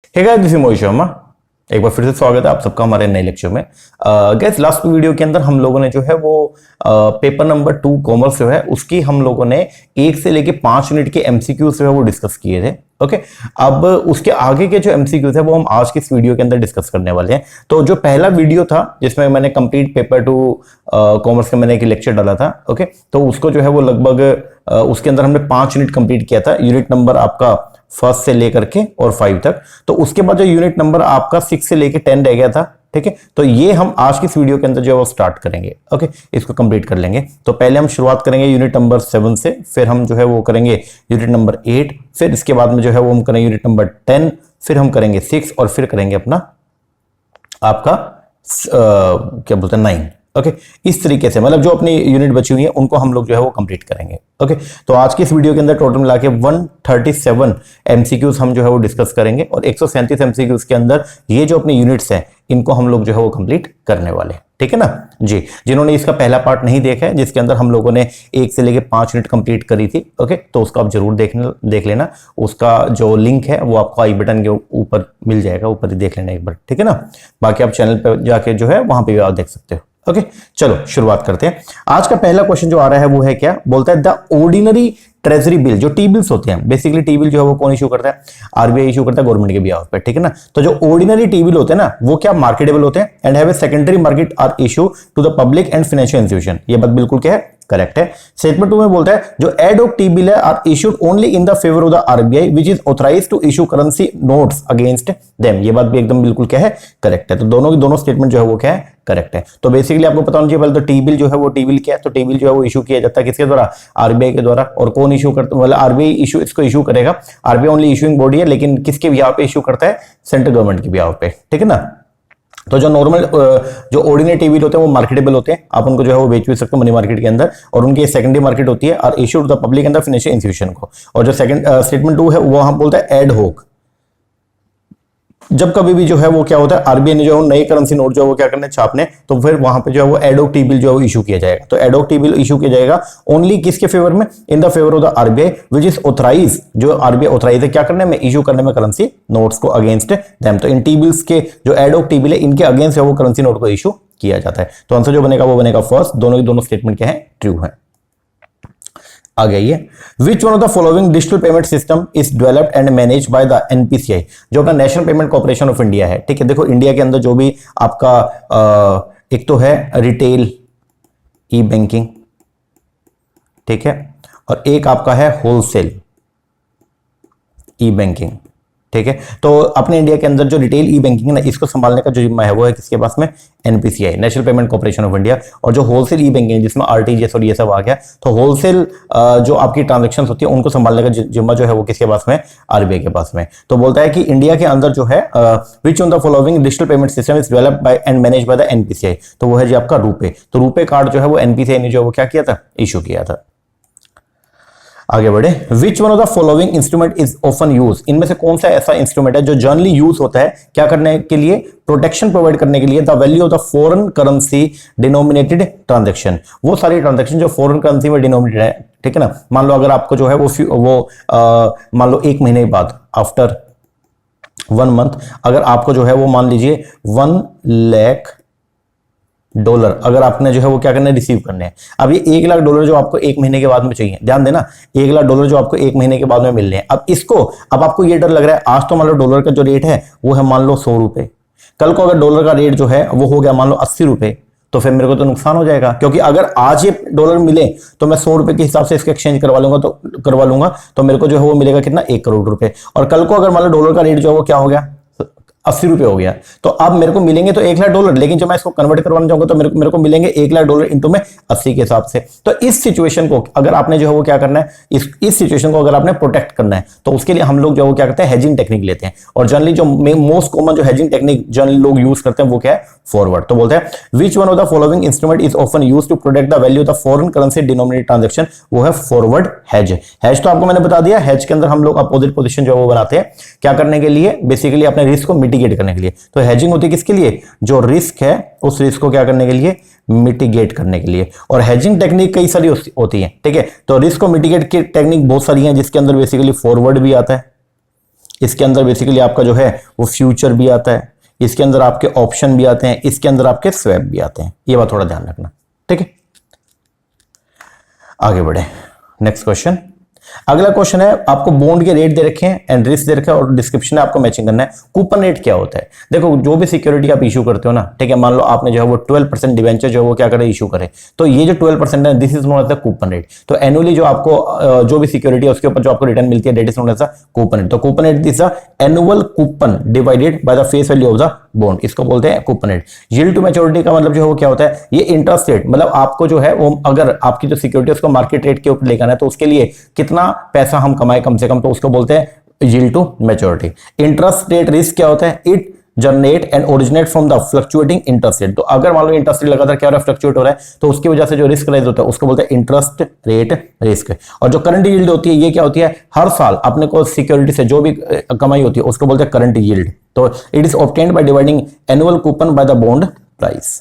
Hey guys, this is Mohit Sharma. एक बार फिर से स्वागत है आप सबका हमारे नए लेक्चर में। गाइस, लास्ट वीडियो के अंदर हम लोगों ने जो है वो पेपर नंबर 2 कॉमर्स जो है उसकी हम लोगों ने 1 से लेके 5 यूनिट के एमसीक्यूज जो है वो डिस्कस किए थे। ओके, अब उसके आगे के जो एमसीक्यूज है वो हम आज की इस वीडियो के अंदर डिस्कस करने वाले हैं। तो जो पहला वीडियो था जिसमें मैंने कंप्लीट पेपर 2 कॉमर्स का मैंने एक लेक्चर डाला था, ओके, तो उसको जो है वो लगभग उसके अंदर हमने 5 यूनिट कंप्लीट किया था। यूनिट नंबर आपका फर्स्ट से लेकर के और 5 तक। तो उसके बाद जो यूनिट नंबर आपका 6 से लेके 10 रह गया था, ठीक है। तो ये हम आज की इस वीडियो के अंदर जो है वो स्टार्ट करेंगे। ओके, इसको कंप्लीट कर लेंगे। तो पहले हम शुरुआत करेंगे यूनिट नंबर 7 से, फिर हम जो है वो करेंगे यूनिट नंबर 8, फिर इसके बाद में जो है वो हम करेंगे यूनिट नंबर 10, फिर हम करेंगे 6 और फिर करेंगे अपना आपका क्या बोलते हैं 9। ओके, इस तरीके से मतलब जो अपनी यूनिट बची हुई है उनको हम लोग जो है वो कंप्लीट करेंगे। ओके, तो आज की इस वीडियो के अंदर टोटल मिला के 137 एमसीक्यूज हम जो है वो डिस्कस करेंगे और 137 एमसीक्यूज के अंदर ये जो अपनी यूनिट्स हैं इनको हम लोग जो है वो कंप्लीट करने वाले हैं। ठीक है ना जी। जिन्होंने इसका पहला पार्ट नहीं देखा है, जिसके अंदर हम लोगों ने 1 से लेके 5 यूनिट कंप्लीट करी थी, ओके, तो उसका आप जरूर देख लेना। उसका जो लिंक है वो आपको आई बटन के ऊपर मिल जाएगा, ऊपर ही देख लेना एक बार। ठीक है ना, बाकी आप चैनल पर जाके जो है वहां पे भी आप देख सकते हो। ओके, चलो शुरुआत करते हैं। आज का पहला क्वेश्चन जो आ रहा है वो है क्या, बोलता है द ऑर्डिनरी ट्रेजरी बिल। जो टी बिल्स होते हैं, बेसिकली टी बिल जो है वो कौन इशू करता है? आरबीआई इशू करता है गवर्नमेंट के बिहाफ पे। ठीक है ना, तो जो ऑर्डिनरी टी बिल होते हैं ना वो क्या मार्केटेबल होते हैं and have a secondary market are issue to the public and financial institution. ये बात बिल्कुल क्या है, करेक्ट है। स्टेटमेंट 2 में बोलता है जो एड ऑफ टी बिल है are issued only in the favour of the RBI which is authorised to issue currency notes against them. ये बात भी एकदम बिल्कुल क्या है, करेक्ट है। तो दोनों की दोनों स्टेटमेंट जो है वो क्या है, करेक्ट है। तो बेसिकली आपको पता होना चाहिए पहले तो टी बिल जो है वो टी बिल क्या है, तो टी बिल जो है वो इशू किया जाता है किसके द्वारा? आरबीआई के द्वारा। और कौन इशू करता है? मतलब आरबीआई इशू इसको इशू करेगा। आरबीआई ओनली इशूइंग बॉडी है, लेकिन किसके बिहाफ पे इशू करता है? सेंट्रल गवर्नमेंट के बिहाफ पे। ठीक है ना। तो जो नॉर्मल जो ऑर्डिनरी टी बिल होते हैं वो मार्केटेबल होते हैं, आप उनको जो है वो बेच भी सकते हो मनी मार्केट के अंदर, और उनकी सेकेंडरी मार्केट होती है और issue to the public and the financial institution को। और जो सेकंड स्टेटमेंट 2 है वो हम बोलते हैं एड होक। जब कभी भी जो है वो क्या होता है, आरबीआई ने जो है नई करेंसी नोट जो है वो क्या करने छापने, तो फिर वहां पे जो है वो एडोक टी बिल जो है वो इशू किया जाएगा। तो एडोक टी बिल इशू किया जाएगा ओनली किसके फेवर में? In the favour of the RBI which is authorise. जो आरबीआई ऑथराइज है क्या करने में? इशू करने में करेंसी नोट्स को अगेंस्ट देम। तो इन टी बिल्स के जो एडोक टी बिल है इनके अगेंस्ट है वो करेंसी नोट को इशू किया जाता है। तो आंसर जो बनेगा वो बनेगा फर्स्ट। दोनों की दोनों स्टेटमेंट क्या है, ट्रू है। आ गई है। विच one of the following digital payment system is developed and manage by the NPCI. जो अपना national payment corporation of India है। ठीक है, देखो इंडिया के अंदर जो भी आपका एक तो है रिटेल ई बैंकिंग, ठीक है, और एक आपका है होलसेल ई बैंकिंग। ठीक है, तो अपने इंडिया के अंदर जो रिटेल ई बैंकिंग है ना, इसको संभालने का जो जिम्मा है वो है किसके पास में? NPCI, national payment corporation of India. और जो होलसेल ई बैंकिंग है जिसमें आरटीजीएस और ये सब आ गया, तो होलसेल जो आपकी ट्रांजैक्शंस होती है उनको संभालने का जिम्मा जो है वो किसके पास में? आरबीआई के पास में। तो बोलता है कि इंडिया के अंदर जो है which on the following digital payment system is developed by and manage by the NPCI. तो वो है जी आपका रुपे। तो रुपे कार्ड जो है वो एनपीसीआई ने जो है वो क्या किया था, इशू किया था। आगे बढ़े। Which one of the following instrument is often use. इनमें से कौन सा ऐसा इंस्ट्रूमेंट है जो जनरली यूज होता है क्या करने के लिए? प्रोटेक्शन प्रोवाइड करने के लिए। The value of the foreign currency denominated transaction. वो सारी ट्रांजैक्शन जो फॉरेन करेंसी में डिनोमिनेटेड है, ठीक है ना। मान लो अगर आपको जो है वो मान लो 1 महीने बाद, आफ्टर 1 मंथ, अगर आपको जो है वो मान लीजिए $1 लाख अगर आपने जो है वो क्या करना है, रिसीव करने हैं। अब ये $1 लाख जो आपको 1 महीने के बाद में चाहिए, ध्यान देना, $1 लाख जो आपको 1 महीने के बाद में मिल रहे हैं। अब इसको, अब आपको ये डर लग रहा है, आज तो मान लो डॉलर का जो रेट है वो है मान लो 100 रुपए, कल को अगर डॉलर का रेट जो है वो हो गया मान लो 80 रुपए, तो फिर मेरे को तो नुकसान हो जाएगा। क्योंकि अगर आज ये डॉलर मिले तो मैं 100 रुपए के हिसाब से इसका एक्सचेंज करवा लूंगा तो मेरे को जो है वो मिलेगा कितना, 1 करोड़ रुपए। और कल को अगर मान लो डॉलर का रेट जो है वो क्या हो गया, 80 रुपए हो गया, तो अब मेरे को मिलेंगे तो $1 लाख, लेकिन जब मैं इसको कन्वर्ट करवाना चाहूंगा तो मेरे को मिलेंगे $1 लाख इंटू में 80 के हिसाब से। तो इस सिचुएशन को अगर आपने जो है वो क्या करना है, इस सिचुएशन को अगर आपने प्रोटेक्ट करना है तो उसके लिए हम लोग जो है वो क्या करते हैं, हेजिंग टेक्निक लेते हैं। और जनरली जो मोस्ट कॉमन जो हेजिंग टेक्निक जनरली लोग यूज करते हैं वो क्या है, फॉरवर्ड। तो बोलते हैं which one of the following instrument is often used to protect the value of the foreign currency denominated transaction. वो है फॉरवर्ड हेज। हेज तो आपको मैंने बता दिया, हेज के अंदर हम लोग अपोजिट पोजीशन जो है वो बनाते हैं क्या करने के लिए, बेसिकली अपने रिस्क को मिटिगेट करने के लिए। तो हेजिंग होती है किसके लिए, जो रिस्क है उस रिस्क को क्या करने के लिए, मिटिगेट करने के लिए। और हेजिंग टेक्निक कई सारी होती है, ठीक है। तो रिस्क को मिटिगेट की टेक्निक बहुत सारी हैं, जिसके अंदर बेसिकली फॉरवर्ड भी आता है, इसके अंदर बेसिकली आपका जो है वो फ्यूचर भी आता है, इसके अंदर आपके ऑप्शन भी आते हैं, इसके अंदर आपके स्वैप भी आते हैं। ये बात थोड़ा ध्यान रखना, ठीक है। आगे बढ़े, नेक्स्ट क्वेश्चन। अगला क्वेश्चन है, आपको बॉन्ड के रेट दे रखे हैं एंड रिस्क दे रखा है और डिस्क्रिप्शन है, आपको मैचिंग करना है। कूपन रेट क्या होता है? देखो, जो भी सिक्योरिटी आप इशू करते हो ना, ठीक है, मान लो आपने जो है वो 12% डिवेंचर जो है वो क्या करे, इशू करे, तो ये जो 12% है, this is known as the coupon rate. तो एनुअली जो आपको जो भी सिक्योरिटी है उसके ऊपर जो आपको रिटर्न मिलती है, debt is known as the coupon rate. तो coupon rate is the annual coupon divided by the face value of the bond, इसको बोलते हैं coupon rate. Yield to maturity का मतलब जो है वो क्या होता है, ये इंटरेस्ट रेट, मतलब आपको जो है वो अगर आपकी जो सिक्योरिटी है उसको मार्केट रेट के ऊपर लेकर आना है तो उसके लिए कितना पैसा हम कमाए कम से कम, तो उसको बोलते हैं yield to maturity. Interest rate risk क्या होता है, it generate and originate from the fluctuating interest rate. तो अगर मान लो इंटरेस्ट रेट लगातार क्या हो रहा है, फ्लक्चुएट हो रहा है, तो उसकी वजह से जो रिस्क राइज होता है उसको बोलते हैं इंटरेस्ट रेट रिस्क। और जो करंट यील्ड होती है, ये क्या होती है, हर साल अपने को सिक्योरिटी से जो भी कमाई होती है उसको बोलते हैं करंट यील्ड। तो it is obtained by dividing annual coupon by the bond price.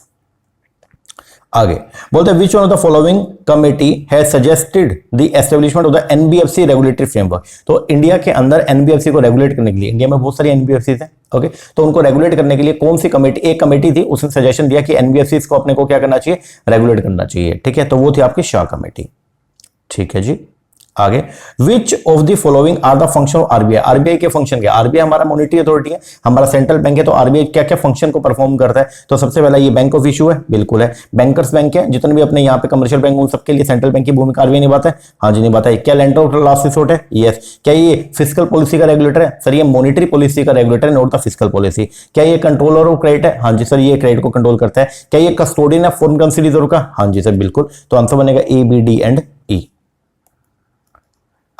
आगे बोलते हैं, which one of the following committee has suggested the establishment of the NBFC regulatory framework. तो इंडिया के अंदर एनबीएफसी को रेगुलेट करने के लिए, इंडिया में बहुत सारी एनबीएफसी है, ओके, तो उनको रेगुलेट करने के लिए कौन सी कमेटी, एक कमेटी थी, उसने सजेशन दिया कि एनबीएफसी को अपने को क्या करना चाहिए, रेगुलेट करना चाहिए, ठीक है, तो वो थी आपकी शाह कमेटी, ठीक है जी। आगे, which of the following are the function of RBI. RBI के फंक्शन क्या, आरबीआई हमारा मॉनेटरी अथॉरिटी है, हमारा सेंट्रल बैंक है, तो आरबीआई क्या क्या फंक्शन को परफॉर्म करता है, तो सबसे पहला ये बैंक ऑफ इशू है, बिल्कुल है। बैंकर्स बैंक है, जितने भी अपने यहाँ पे कमर्शियल बैंक उन सबके लिए सेंट्रल बैंक की भूमिका आरबीआई निभाता है, हाँ जी निभाता है। क्या लेंडर ऑफ लास्ट रिसोर्ट है, यस। क्या ये फिजिकल पॉलिसी का रेगुलेटर है, सर ये मॉनेटरी पॉलिसी का रेगुलेटर है, नॉट द फिजिकल पॉलिसी। क्या ये कंट्रोलर ऑफ क्रेडिट है, हाँ जी सर ये क्रेडिट को कंट्रोल करता है। क्या ये कस्टोडियन है फॉरेन करेंसी रिजर्व का, हाँ जी सर बिल्कुल। तो आंसर बनेगा ए, बी, डी एंड ई।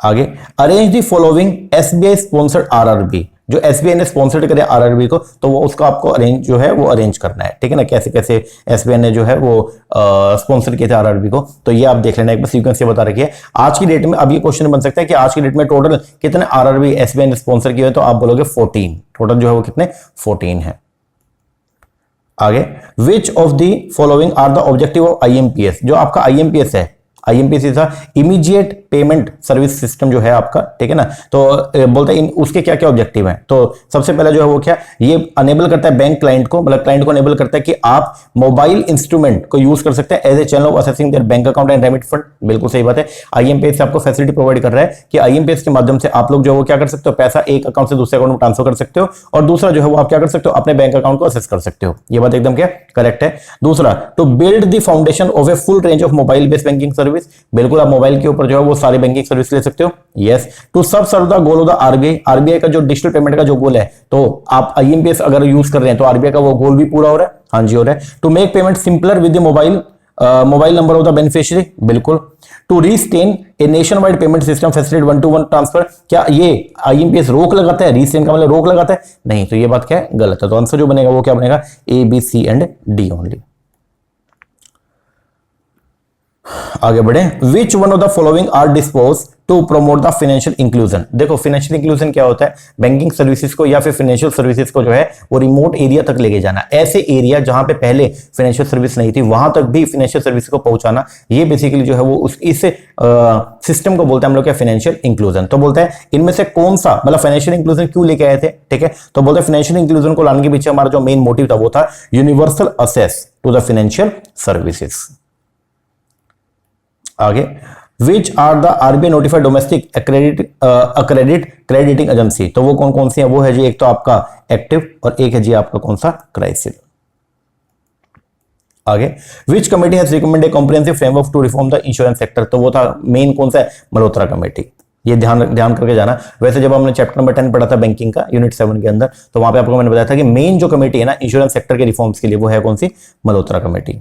आगे, arrange the following SBI sponsored RRB. जो एसबीआई ने स्पॉन्सर्ड करे आरआरबी को, तो वो उसका आपको अरेंज जो है वो अरेंज करना है, ठीक है ना, कैसे कैसे एसबीआई ने जो है वो स्पॉन्सर किए थे आरआरबी को, तो ये आप देख लेना, एक बार सीक्वेंस ये बता रखी है। आज की डेट में अब ये क्वेश्चन बन सकता है कि आज की डेट में टोटल कितने आरआरबी एसबीआई ने स्पॉन्सर किए, तो आप बोलोगे 14, टोटल जो है वो कितने 14 है। आगे, which of the following are the objective of IMPS. जो आपका आईएमपीएस है, आईएमपीएस था इमीडिएट पेमेंट सर्विस सिस्टम जो है आपका, ठीक है ना, तो बोलते हैं उसके क्या क्या ऑब्जेक्टिव हैं। तो सबसे पहला जो है वो क्या, ये अनेबल करता है बैंक क्लाइंट को, मतलब क्लाइंट को अनेबल करता है कि आप मोबाइल इंस्ट्रूमेंट को यूज कर सकते हैं as a channel of accessing their bank account and remit fund. बिल्कुल सही बात है, आईएमपीएस से आपको फैसिलिटी प्रोवाइड कर रहा है कि आईएमपीएस के माध्यम से आप लोग जो है वो क्या कर सकते हो, पैसा एक अकाउंट से दूसरे अकाउंट में ट्रांसफर कर सकते हो, और दूसरा जो है वो आप क्या कर सकते हो, अपने बैंक अकाउंट को असेस कर सकते हो। ये बात एकदम क्या करेक्ट है। दूसरा, to build the foundation of a full range of mobile based banking service. बिल्कुल, आप मोबाइल के ऊपर जो है वो सारी बैंकिंग सर्विस ले सकते हो, yes. To subserve the goal of the RBI. RBI का जो डिजिटल पेमेंट का जो गोल है, तो आप आईएमपीएस अगर यूज कर रहे हैं तो आरबीआई का वो गोल भी पूरा हो रहा है, हाँ जी हो रहा है। To make payment simpler with the mobile number of the beneficiary, बिल्कुल। To restain a nationwide payment system facilitate 1-to-1 transfer. क्या ये आईएमपीएस रोक लगाता है, रीस्टेन का मतलब रोक लगाता है, नहीं, तो ये बात क्या है, गलत है। तो आंसर जो बनेगा वो क्या बनेगा, A, B, C and D only. आगे बढ़े, which one of the following are dispose to promote the financial inclusion. देखो, फाइनेंशियल इंक्लूजन क्या होता है, बैंकिंग सर्विसेज को या फिर फाइनेंशियल सर्विसेज को जो है वो रिमोट एरिया तक लेके जाना, ऐसे एरिया जहां पे पहले फाइनेंशियल सर्विस नहीं थी वहां तक भी फाइनेंशियल सर्विस को पहुंचाना। ये बेसिकली जो है वो इस सिस्टम को बोलते हैं हम लोग क्या, फाइनेंशियल इंक्लूजन। तो बोलते हैं इनमें से कौन सा, मतलब फाइनेंशियल इंक्लूजन क्यों लेके आए थे, ठीक है, तो बोलते हैं फाइनेंशियल इंक्लूजन को लाने के पीछे हमारा जो मेन मोटिव था वो था universal access to the financial services. आगे, which are the RBI notified domestic credit crediting agency. तो वो कौन कौन सी है, वो है जी एक तो आपका एक्टिव और एक है जी आपका कौन सा, क्राइसिल। आगे, which committee has recommended a comprehensive framework to reform the insurance sector. तो वो था मेन कौन सा है, मल्होत्रा कमेटी। ये ध्यान करके जाना। वैसे जब हमने चैप्टर नंबर 10 पढ़ा था बैंकिंग का यूनिट 7 के अंदर, तो वहां पे आपको मैंने बताया था कि मेन जो कमेटी है ना इंश्योरेंस सेक्टर के रिफॉर्म्स के लिए, वो है कौन सी, मल्होत्रा कमेटी।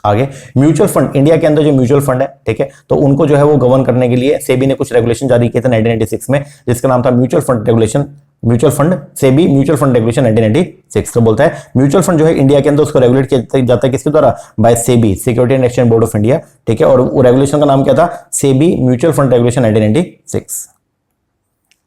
आगे, म्यूचुअल फंड, इंडिया के अंदर जो म्यूचुअल फंड है, ठीक है, तो उनको जो है वो गवर्न करने के लिए सेबी ने कुछ रेगुलेशन जारी किए थे 1996 में, जिसका नाम था mutual fund regulation, mutual fund SEBI mutual fund regulation 1996। तो बोलता है म्यूचुअल फंड जो है इंडिया के अंदर उसको रेगुलेट किया जाता है किसके द्वारा, by SEBI, security and exchange board of India, ठीक है, और वो रेगुलेशन का नाम क्या था, सेबी म्यूचुअल फंड रेगुलेशन 1996।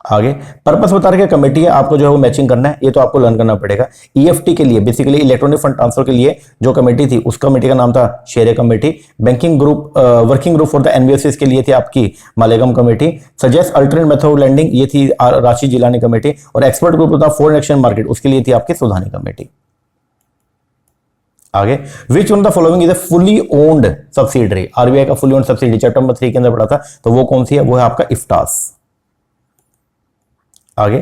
आगे पर्पस बता रहे कमेटी है, आपको जो है वो मैचिंग करना है, ये तो आपको लर्न करना पड़ेगा। ईएफटी के लिए बेसिकली इलेक्ट्रॉनिक फंड ट्रांसफर के लिए जो कमेटी थी उस कमेटी का नाम था Shere committee. Banking group working group for the NBFC के लिए थी आपकी Malegam committee. Suggest alternate method of lending ये थी राशि जिलानी कमेटी। और एक्सपर्ट ग्रुप था फॉरेन एक्सचेंज मार्केट, उसके लिए थी आपकी सुधानी कमेटी। आगे which one the following is a fully owned subsidiary, RBI का fully owned subsidiary chapter number 3 के अंदर पढ़ा था, तो वो कौन सी है, वो है आपका इफ्टास। आगे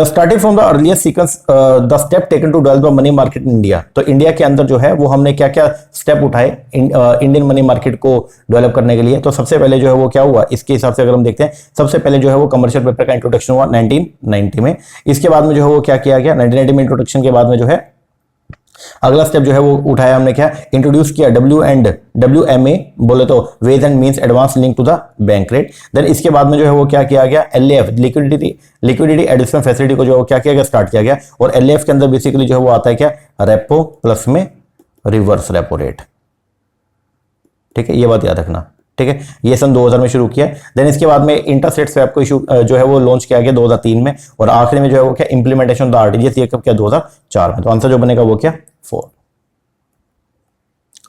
starting from the earliest sequence the step taken to develop the money market in India, तो इंडिया के अंदर जो है वो हमने क्या क्या स्टेप उठाए इंडियन मनी मार्केट को डेवलप करने के लिए। तो सबसे पहले जो है वो क्या हुआ, इसके हिसाब से अगर हम देखते हैं, सबसे पहले जो है वो कमर्शियल पेपर का इंट्रोडक्शन हुआ 1990 में। इसके बाद में जो है वो क्या किया गया, 1990 में इंट्रोडक्शन के बाद में जो है अगला स्टेप जो है वो उठाया हमने, क्या इंट्रोड्यूस किया, WMA बोले तो ways and means advance link to the bank rate. Then इसके बाद में जो है वो क्या किया गया, LAF लिक्विडिटी एडिशनल फैसिलिटी को जो है क्या किया गया, स्टार्ट किया गया। और LAF के अंदर बेसिकली जो है वो आता है क्या, रेपो प्लस में रिवर्स रेपो रेट। ठीक है, ये बात याद रखना। ठीक है, ये सन 2000 में शुरू किया। देन इसके बाद में इंटरेस्ट रेट स्वैप को इशू जो है वो लॉन्च किया गया 2003 में। और आखिरी में जो है वो क्या इम्प्लीमेंटेशन ऑफ द आरटीजीएस ये कब किया, 2004 में। तो आंसर जो बनेगा वो क्या, 4।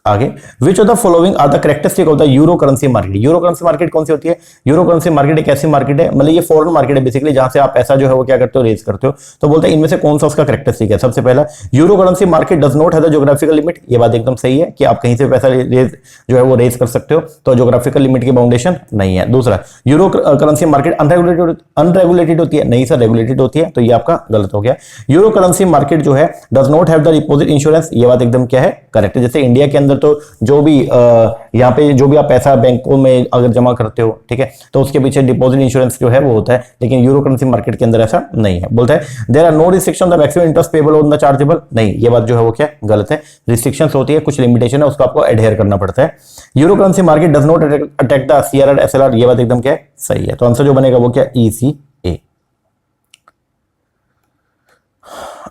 आगे which of the following are the characteristic of the euro currency market. Euro currency market कौन सी होती है, यूरो करेंसी मार्केट एक ऐसी मार्केट है, मतलब ये फॉरेन मार्केट है बेसिकली, जहां से आप पैसा जो है वो क्या करते हो, रेज करते हो। तो बोलते हैं इनमें से कौन सा उसका कैरेक्टरिस्टिक है। सबसे पहला, euro currency market does not have the geographical limit, ये बात एकदम सही है कि आप कहीं से पैसा रेज जो है वो रेज कर सकते हो, तो ज्योग्राफिकल लिमिट की बाउंडेशन नहीं है। दूसरा, यूरो करेंसी मार्केट अनरेगुलेटेड होती है, नहीं सर रेगुलेटेड होती है, तो ये आपका गलत हो गया। यूरो करेंसी मार्केट जो है does not have the deposit insurance, ये बात एकदम क्या है, करेक्ट है। जैसे इंडिया के अंदर तो जो भी यहाँ पे जो भी आप पैसा बैंकों में अगर जमा करते हो, ठीक है, तो उसके पीछे डिपॉजिट इंश्योरेंस जो है वो होता है, लेकिन यूरो करेंसी मार्केट के अंदर ऐसा नहीं है। बोलता है there are no restriction the maximum interest payable on the chargeable, नहीं, ये बात जो है वो क्या गलत है। रिस्ट्रिक्शंस होती है, कुछ लिमिटेशन है, उसको आपको एडहेयर करना पड़ता है। Euro currency market does not attack the CRR SLR, ये बात एकदम क्या है, सही है। तो आंसर जो बनेगा वो क्या, ECA।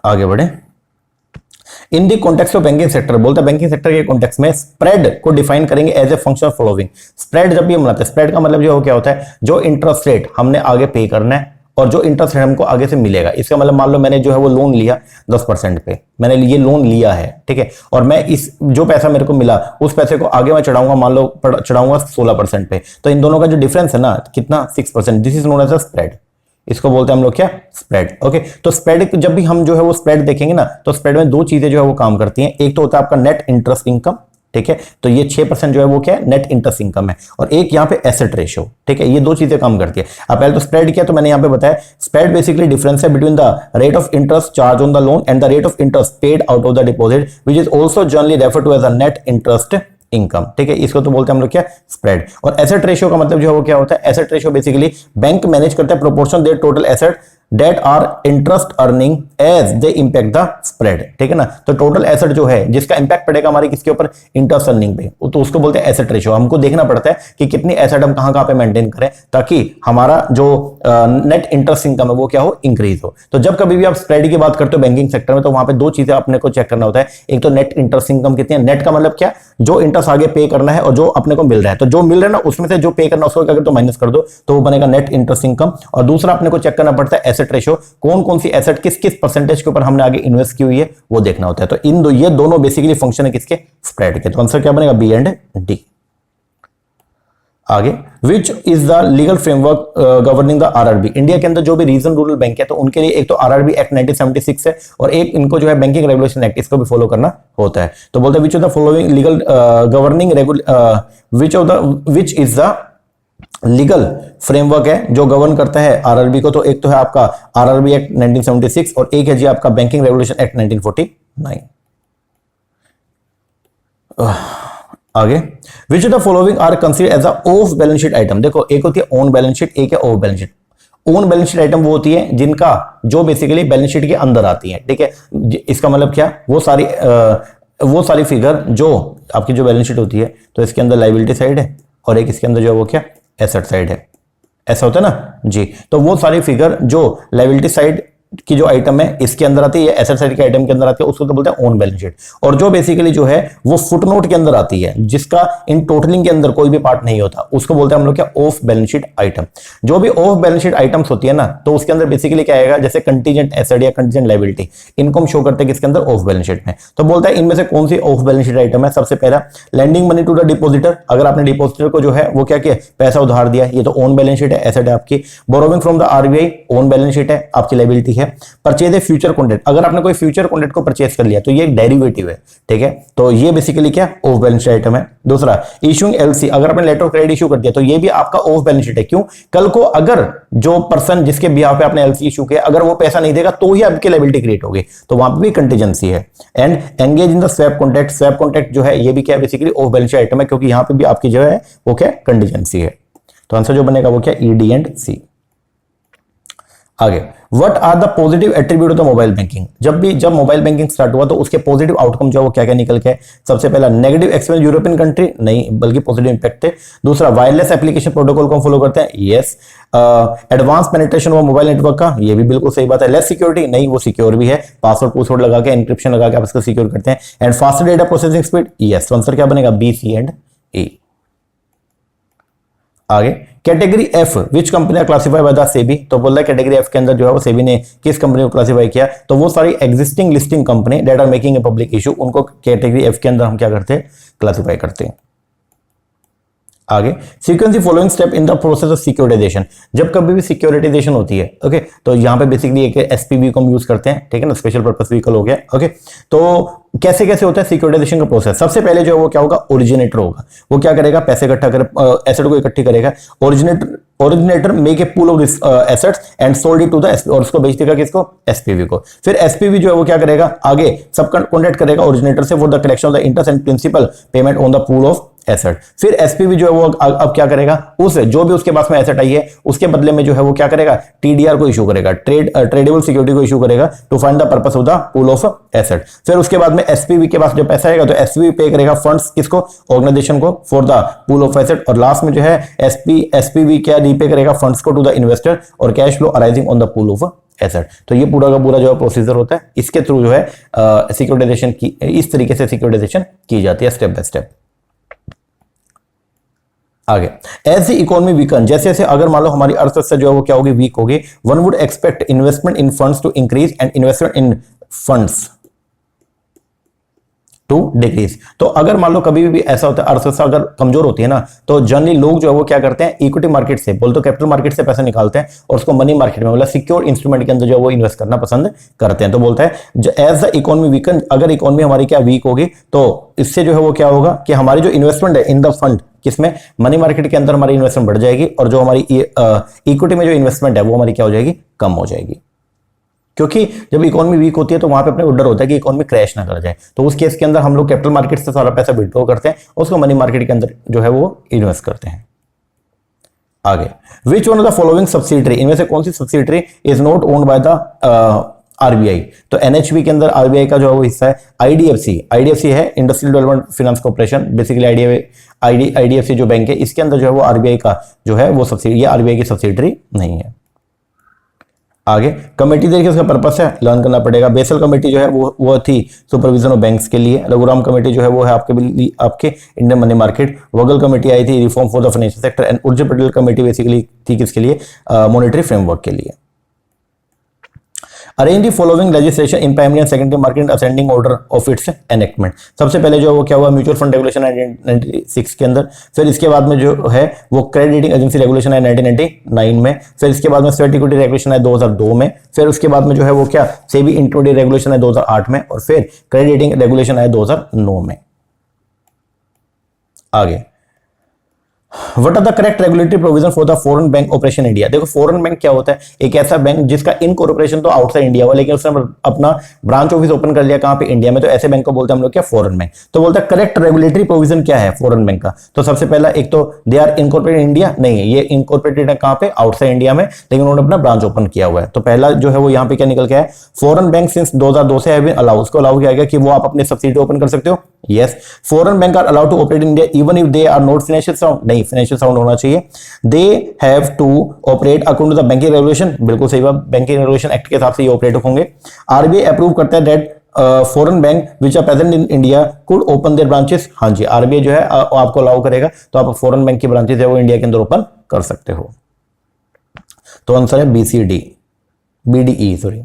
आगे बढ़े, in the context of banking sector, बोलता है बैंकिंग सेक्टर के कॉन्टेक्स्ट में स्प्रेड को डिफाइन करेंगे as a function of following. Spread जब भी हम बनाते हैं, स्प्रेड का मतलब जो क्या होता है, जो इंटरेस्ट रेट हमने आगे पे करना है और जो इंटरेस्ट रेट हमको आगे से मिलेगा। इसका मतलब मान लो मैंने जो है वो लोन लिया 10% पे, मैंने ये लोन लिया है, ठीक है, और मैं इस जो पैसा मेरे को मिला उस पैसे को आगे मैं चढ़ाऊंगा, मान लो चढ़ाऊंगा 16% पे, तो इन दोनों का जो डिफरेंस है ना, कितना, 6%, this is known as a spread. इसको बोलते हैं हम लोग क्या, स्प्रेड। ओके, तो स्प्रेड जब भी हम जो है वो स्प्रेड देखेंगे ना, तो स्प्रेड में दो चीजें जो है वो काम करती हैं। एक तो होता है आपका नेट इंटरेस्ट इनकम, ठीक है, तो ये 6% जो है वो क्या है, नेट इंटरेस्ट इनकम है। और एक यहाँ पे एसेट रेशियो, ठीक है, ये दो चीजें काम करती है। अब पहले तो स्प्रेड किया, तो मैंने यहाँ पे बताया स्प्रेड बेसिकली डिफरेंस है between the rate of interest charge on the loan and the rate of interest paid out of the deposit which is also generally refer to as a net interest income, ठीक है, इसको तो बोलते हैं हम लोग क्या, स्प्रेड। और एसेट रेशियो का मतलब जो है वो क्या होता है, asset ratio basically bank manage करता है proportion their total asset that are interest earning as they impact the spread, ठीक है ना। तो टोटल एसेट जो है जिसका इंपैक्ट पड़ेगा हमारे किसके ऊपर, इंटरेस्ट अर्निंग पे, तो उसको बोलते हैं एसेट रेशियो। हमको देखना पड़ता है कि कितनी एसेट हम कहां पे मेंटेन करें ताकि हमारा जो नेट इंटरेस्ट इनकम है वो क्या हो, इंक्रीज हो। तो जब कभी भी आप स्प्रेड की बात करते हो बैंकिंग सेक्टर में, तो वहां पे दो चीजें अपने को चेक करना होता है। एक तो नेट इंटरेस्ट इनकम कितनी है, नेट का मतलब क्या, जो इंटरेस्ट आगे पे करना है और जो अपने को मिल रहा है, तो जो मिल रहा है ना उसमें से जो पे करना उसको अगर तो माइनस कर दो तो वो बनेगा नेट इंटरेस्ट इनकम। और दूसरा अपने को चेक करना पड़ता है एसेट रेशियो, कौन सी एसेट किस किस परसेंटेज के ऊपर हमने आगे इन्वेस्ट की हुई है वो देखना होता है। तो इन ये दोनों बेसिकली फंक्शन है किसके, स्प्रेड के। तो आंसर क्या बनेगा, बी एंड डी। आगे, which is the legal framework governing the RRB. India के अंदर जो भी रीजन रूरल बैंक है तो उनके लिए एक तो आरआरबी एक्ट 1976 है और एक इनको जो है बैंकिंग रेगुलेशन एक्ट, इसको भी फॉलो करना होता है। तो बोलते हैं विच of the following legal governing which is the legal framework है जो गवर्न करता है आरआरबी को। तो एक तो है आपका आरआरबी एक्ट 1976 और एक है जी आपका बैंकिंग रेगुलेशन एक्ट 1949। आगे, which of the following are considered as a off balance sheet item. देखो, एक होती है ऑन बैलेंस शीट, एक है off balance sheet. On balance sheet item वो होती है जिनका जो बेसिकली बैलेंस शीट के अंदर आती है, ठीक है। इसका मतलब क्या, वो सारी फिगर जो आपकी जो बैलेंस शीट होती है, तो इसके अंदर लायबिलिटी साइड है और एक इसके अंदर जो वो क्या, एसेट साइड है। ऐसा होता है ना जी। तो वो सारी फिगर जो लायबिलिटी साइड की जो आइटम है इसके अंदर आती है, या एसेट साइड के आइटम के अंदर आती है, उसको तो बोलते हैं ऑन बैलेंस शीट। और जो बेसिकली जो है वो फुटनोट के अंदर आती है, जिसका इन टोटलिंग के अंदर कोई भी पार्ट नहीं होता, उसको बोलते हैं हम लोग क्या, ऑफ बैलेंस शीट आइटम। जो भी ऑफ बैलेंस शीट आइटम्स होती है ना, तो उसके अंदर बेसिकली क्या आएगा, जैसे कंटीजेंट एसेट या कंटीजेंट लायबिलिटी, इनको हम शो करते हैं किसके अंदर, ऑफ बैलेंस शीट में। तो बोलता है इनमें से कौन सी ऑफ बैलेंस शीट आइटम है। सबसे पहला lending money to the depositor, अगर आपने डिपोजिटर को जो है वो क्या किया, पैसा उधार दिया, ये तो ऑन बैलेंस शीट है, एसेट है आपकी। Borrowing from the RBI, on balance sheet है, आपकी लायबिलिटी है। परचेज फ्यूचर कॉन्ट्रैक्ट, अगर आपने कोई फ्यूचर कॉन्ट्रैक्ट को परचेज कर लिया तो ये एक डेरिवेटिव है, ठीक है, तो ये बेसिकली क्या, ऑफ बैलेंस शीट आइटम है। दूसरा इशूइंग एलसी, अगर आपने लेटर ऑफ क्रेडिट इशू कर दिया तो ये भी आपका ऑफ बैलेंस शीट है। क्यों, कल को अगर जो पर्सन जिसके बिहाफ पे आपने एलसी इशू किया, अगर वो पैसा नहीं देगा तो ही आपकी लायबिलिटी क्रिएट होगी, तो वहां पे भी कंटीजेंसी है। And engage in the swap contract, swap contract जो है ये भी क्या है, basically of balance sheet item है, क्योंकि यहां पे भी आपकी जो है वो क्या, कंटीजेंसी है। तो आंसर जो बनेगा वो क्या, ईडी एंड सी। आगे, what are the positive attribute of the mobile banking, जब मोबाइल बैंकिंग स्टार्ट हुआ तो उसके पॉजिटिव आउटकम जो है वो क्या क्या निकल के है। सबसे पहला नेगेटिव एक्सपीरियंस यूरोपियन कंट्री, नहीं बल्कि पॉजिटिव इंपैक्ट है। दूसरा वायरलेस एप्लीकेशन प्रोटोकॉल को हम फॉलो करते हैं, यस। एडवांस पेनिट्रेशन हुआ मोबाइल नेटवर्क का, ये भी बिल्कुल सही बात है। लेस सिक्योरिटी, नहीं वो सिक्योर भी है, पासवर्ड पूसवर्ड लगा के एनक्रिप्शन लगा के आप इसको सिक्योर करते हैं। And faster data processing speed, yes. Answer क्या बनेगा, बी, सी एंड ए। आगे, category F which company are classify by the SEBI, तो बोल रहा है कैटेगरी एफ के अंदर जो है वो सेबी ने किस कंपनी को क्लासिफाई किया, तो वो सारी existing listing company that are making a public issue, उनको कैटेगरी एफ के अंदर हम क्या करते हैं, क्लासिफाई करते हैं। आगे, sequence the following step in the process of securitisation, जब कभी भी सिक्योरिटाइजेशन होती है, ओके, तो यहां पे बेसिकली एक एसपीवी को हम यूज करते हैं, ठीक है ना, स्पेशल पर्पस व्हीकल हो गया, ओके। तो कैसे कैसे होता है सिक्योरिटाइजेशन का प्रोसेस। सबसे पहले जो है वो क्या होगा, ओरिजिनेटर होगा, वो क्या करेगा, पैसे इकट्ठा कर, एसेट को इकट्ठी करेगा। Originator make a pool of this assets and sold it to the, और उसको बेच देगा किसको, एसपीवी को। फिर एसपीवी जो है वो क्या करेगा, आगे सब कॉन्ट्रैक्ट करेगा ओरिजिनेटर से for the collection of the interest and principal payment on the pool of asset. फिर एसपीवी जो है वो अब क्या करेगा, उस जो भी उसके पास में एसेट आई है उसके बदले में जो है वो क्या करेगा, टीडीआर को इशू करेगा, ट्रेडेबल सिक्योरिटी को इशू करेगा to find the purpose of the pool of asset. फिर उसके बाद में एसपीवी के पास जो पैसा आएगा तो एसपीवी पे करेगा फंड्स किसको, ऑर्गेनाइजेशन को for the pool of asset. और लास्ट में जो है एसपीवी क्या रीपे करेगा फंड्स को टू द इन्वेस्टर और cash flow arising on the pool of asset. तो ये पूरा का पूरा जो है प्रोसीजर होता है, इसके थ्रू जो है सिक्योरिटाइजेशन की, इस तरीके से सिक्योरिटाइजेशन की जाती है स्टेप बाय स्टेप। आगे, एज द इकोनॉमी वीकन, जैसे जैसे अगर मान लो हमारी अर्थव्यवस्था जो है वो क्या होगी, वीक होगी, one would expect investment in funds to increase and investment in funds to decrease. तो अगर मान लो कभी भी ऐसा होता है अर्थव्यवस्था अगर कमजोर होती है ना, तो जनरली लोग जो है वो क्या करते हैं, इक्विटी मार्केट से, बोल तो कैपिटल मार्केट से पैसा निकालते हैं और उसको मनी मार्केट में, मतलब सिक्योर इंस्ट्रूमेंट के अंदर जो है वो इन्वेस्ट करना पसंद करते हैं। तो बोलता है एज द इकोनॉमी वीकन, अगर इकोनॉमी हमारी क्या वीक होगी तो इससे जो है वो क्या होगा कि हमारी जो इन्वेस्टमेंट है इन द फंड, किसमें, मनी मार्केट के अंदर हमारी इन्वेस्टमेंट बढ़ जाएगी और जो हमारी इक्विटी में जो इन्वेस्टमेंट है वो हमारी क्या हो जाएगी, कम हो जाएगी। क्योंकि जब इकोनॉमी वीक होती है तो वहां पे अपने को डर होता है कि इकोनॉमी क्रैश ना कर जाए, तो उस केस के अंदर हम लोग कैपिटल मार्केट से सारा पैसा विड्रॉ करते हैं, उसको मनी मार्केट के अंदर जो है वो इन्वेस्ट करते हैं। आगे, which one of the following subsidiary, इनमें से कौन सी subsidiary is not owned by the RBI, तो एनएचबी के अंदर आरबीआई का जो है वो हिस्सा है। आईडीएफसी है industrial development finance corporation, basically IDFC जो बैंक है इसके अंदर जो है वो आरबीआई का जो है वो सब्सिडी, ये आरबीआई की सब्सिडरी नहीं है। आगे, कमेटी देखिए उसका पर्पस है, लर्न करना पड़ेगा। बेसल कमेटी जो है वो थी सुपरविजन ऑफ बैंक्स के लिए। रघुराम कमेटी जो है वो है आपके इंडियन मनी मार्केट। वगल कमेटी आई थी reform for the financial sector and Urjit Patel committee basically थी किसके लिए, मॉनेटरी फ्रेमवर्क के लिए। Arrange the following legislation in primary and secondary market ascending order of its enactment. सबसे पहले जो वो क्या हुआ, म्यूचुअल फंड रेगुलेशन है 1996 के अंदर। फिर इसके बाद में जो है वो क्रेडिट रेटिंग एजेंसी रेगुलेशन है 1999 में। फिर इसके बाद में स्वेट इक्विटी रेगुलेशन है 2002 में। फिर उसके बाद में जो है वो क्या सेबी इंट्रोडी रेगुलेशन है 2008 में और फिर क्रेडिट रेटिंग रेगुलेशन है 2009 में। आगे, What are the correct regulatory provision for the foreign bank operation India? देखो फॉरेन बैंक क्या होता है, एक ऐसा बैंक जिसका इनकॉर्पोरेशन तो आउटसाइड इंडिया हुआ लेकिन उसने अपना ब्रांच ऑफिस ओपन कर लिया कहां पे, इंडिया में, तो ऐसे बैंक को बोलते हैं हम लोग क्या, फॉरेन बैंक। तो बोलता है करेक्ट रेगुलेटरी प्रोविजन क्या है फॉरेन बैंक का, तो सबसे पहला एक तो दे आर इनकॉर्पोरेटेड इंडिया, नहीं है ये इनकॉर्पोरेटेड है कहां पे, आउटसाइड इंडिया में, लेकिन उन्होंने अपना ब्रांच ओपन किया हुआ है। तो पहला जो है वो यहाँ पे क्या निकल के है, फॉरेन बैंक सिंस 2002 से हैव बीन अलाउ, उसको अलाउ किया गया कि वो आप अपनी सब्सिडी ओपन कर सकते हो yes. Foreign bank are allowed to operate in India even if they are not financial sound, नहीं, फाइनेंशियल साउंड होना चाहिए। They have to operate according to the banking regulation, बिल्कुल सही बात, बैंकिंग रेगुलेशन एक्ट के हिसाब से ये ऑपरेट होंगे। आरबीआई अप्रूव करता है that foreign bank which are present in India could open their branches, हाँ जी, आरबीआई जो है आपको अलाउ करेगा, तो आप फॉरेन बैंक की ब्रांचेस है वो इंडिया के अंदर ओपन कर सकते हो। तो आंसर है BDE, सॉरी।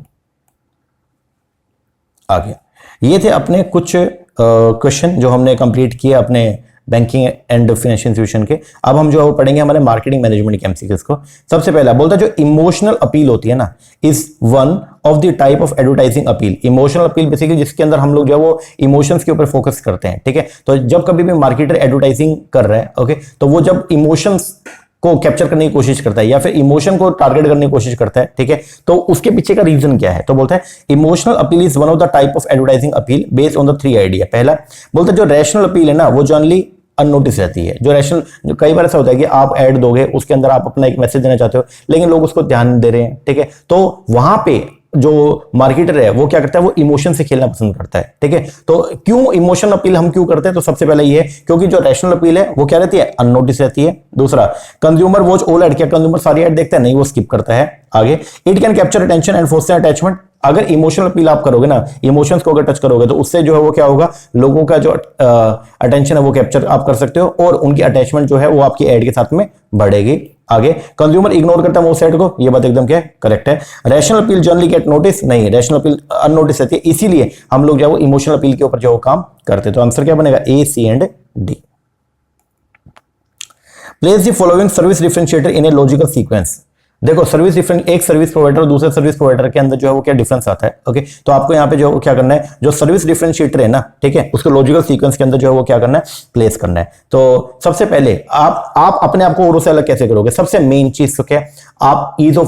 आगे ये थे अपने कुछ क्वेश्चन जो हमने कंप्लीट किए अपने बैंकिंग एंड फाइनेंशियल इंस्टीट्यूशन के। अब हम जो है वो पढ़ेंगे हमारे मार्केटिंग मैनेजमेंट के एमसीक्यूज को। सबसे पहला बोलता है जो इमोशनल अपील होती है ना, is one of the type of advertising appeal. Emotional appeal basically जिसके अंदर हम लोग जो है वो इमोशंस के ऊपर फोकस करते हैं, ठीक है। तो जब कभी भी मार्केटर एडवर्टाइजिंग कर रहा है, ओके, तो वो जब इमोशंस को कैप्चर करने की कोशिश करता है या फिर इमोशन को टारगेट करने की कोशिश करता है, ठीक है, तो उसके पीछे का रीजन क्या है, तो बोलता है emotional appeal is one of the type of advertising appeal based on the 3 idea. पहला बोलता है जो रैशनल अपील है ना वो जनरली अननोटिस रहती है। जो रैशनल, कई बार ऐसा होता है कि आप ऐड दोगे, उसके अंदर आप अपना एक मैसेज देना चाहते हो लेकिन लोग उसको ध्यान नहीं दे रहे हैं, ठीक है, तो वहां पे जो मार्केटर है वो क्या करता है, वो इमोशन से खेलना पसंद करता है, ठीक है। तो क्यों इमोशन अपील हम क्यों करते हैं, तो सबसे पहले ये है क्योंकि जो रैशनल अपील है वो क्या रहती है, अननोटिस रहती है। दूसरा, कंज्यूमर वॉच ऑल एड, क्या कंज्यूमर सारी एड देखता है, नहीं, वो स्किप करता है। आगे, it can capture attention and foster attachment. अगर इमोशनल अपील आप करोगे ना, इमोशंस को अगर टच करोगे तो उससे जो है वो क्या होगा, लोगों का जो अटेंशन है वो कैप्चर आप कर सकते हो और उनकी अटैचमेंट जो है वो आपकी एड के साथ में बढ़ेगी। आगे, कंज्यूमर इग्नोर करता है मोस्ट एड को, ये बात एकदम क्या करेक्ट है। Rational appeal generally get notice, नहीं, रैशनल अपील अननोटिस रहती है, इसीलिए हम लोग जो है वो इमोशनल अपील के ऊपर जो है काम करते हैं। तो आंसर क्या बनेगा, A, C and D। Place the following service differentiator in a logical sequence. देखो सर्विस डिफरेंट, एक सर्विस प्रोवाइडर और दूसरे सर्विस प्रोवाइडर के अंदर जो है वो क्या डिफरेंस आता है, ओके। तो आपको यहाँ पे जो है क्या करना है, जो सर्विस डिफरेंशिएटर है ना, ठीक है, उसको लॉजिकल सीक्वेंस के अंदर जो है वो क्या करना है, प्लेस करना है। तो सबसे पहले आप अपने आप को औरों से अलग कैसे करोगे, सबसे मेन चीज तो क्या है, आप ईज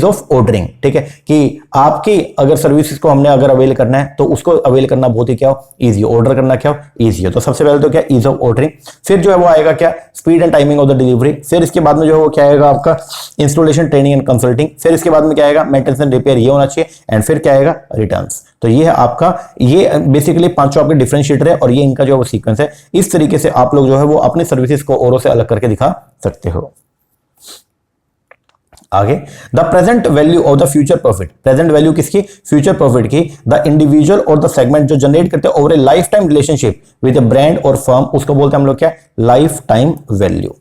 ऑफ ऑर्डरिंग, ठीक है, कि आपकी अगर सर्विसेज को हमने अगर अवेल करना है तो उसको अवेल करना बहुत ही क्या हो, ईजी, ऑर्डर करना क्या हो, ईजी हो। तो सबसे पहले तो क्या, ईज ऑफ ऑर्डरिंग। फिर जो है वो आएगा क्या, speed and timing of the delivery. फिर इसके बाद में जो है वो क्या आएगा आपका, इंस्टॉलेशन, ट्रेनिंग एंड कंसल्टिंग। फिर इसके बाद में क्या आएगा, मेंटेनेंस एंड रिपेयर, ये होना चाहिए। एंड फिर क्या आएगा, रिटर्न्स। तो ये है आपका, ये बेसिकली पांचों आपके डिफरेंशिएटर है और ये इनका जो सीक्वेंस है। इस तरीके से आप लोग जो है वो अपनी सर्विसेज को औरों से अलग करके दिखा सकते हो। आगे, the present value of the future profit. Present value किसकी, फ्यूचर प्रॉफिट की। द इंडिविजुअल और द सेगमेंट जो जनरेट करते हैं over A life time relationship with A brand और फर्म, उसको बोलते हैं हम लोग क्या, लाइफ टाइम वैल्यू।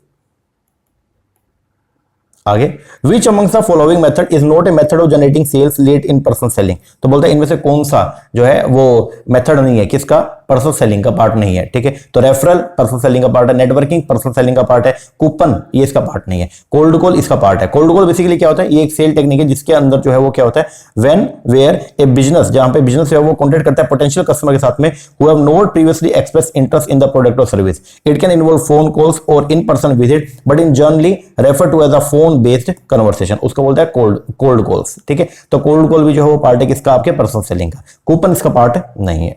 आगे, which amongst the following method is not a method of generating sales lead in personal selling. तो बोलता है इनमें से कौन सा जो है वो मेथड नहीं है, किसका, पर्सनल सेलिंग का पार्ट नहीं है, ठीक है। तो रेफरल पर्सनल सेलिंग का पार्ट है, नेटवर्किंग पर्सनल सेलिंग का पार्ट है, कूपन ये इसका पार्ट नहीं है, कोल्ड कॉल इसका पार्ट है। कोल्ड कॉल बेसिकली क्या होता है, ये एक सेल टेक्निक है जिसके अंदर जो है वो क्या होता है, व्हेन वेयर ए बिजनेस, जहां पे बिजनेस है वो कॉन्टेक्ट करता है पोटेंशियल कस्टमर के साथ में who have not previously express interest in the product और service. It can involve phone calls और in person visit but in generally refer to as a phone based conversation, उसको बोलता है कोल्ड कॉल्स, ठीक है। तो कोल्ड कॉल भी जो है वो पार्ट है किसका, आपके पर्सनल सेलिंग का। कूपन इसका पार्ट नहीं है।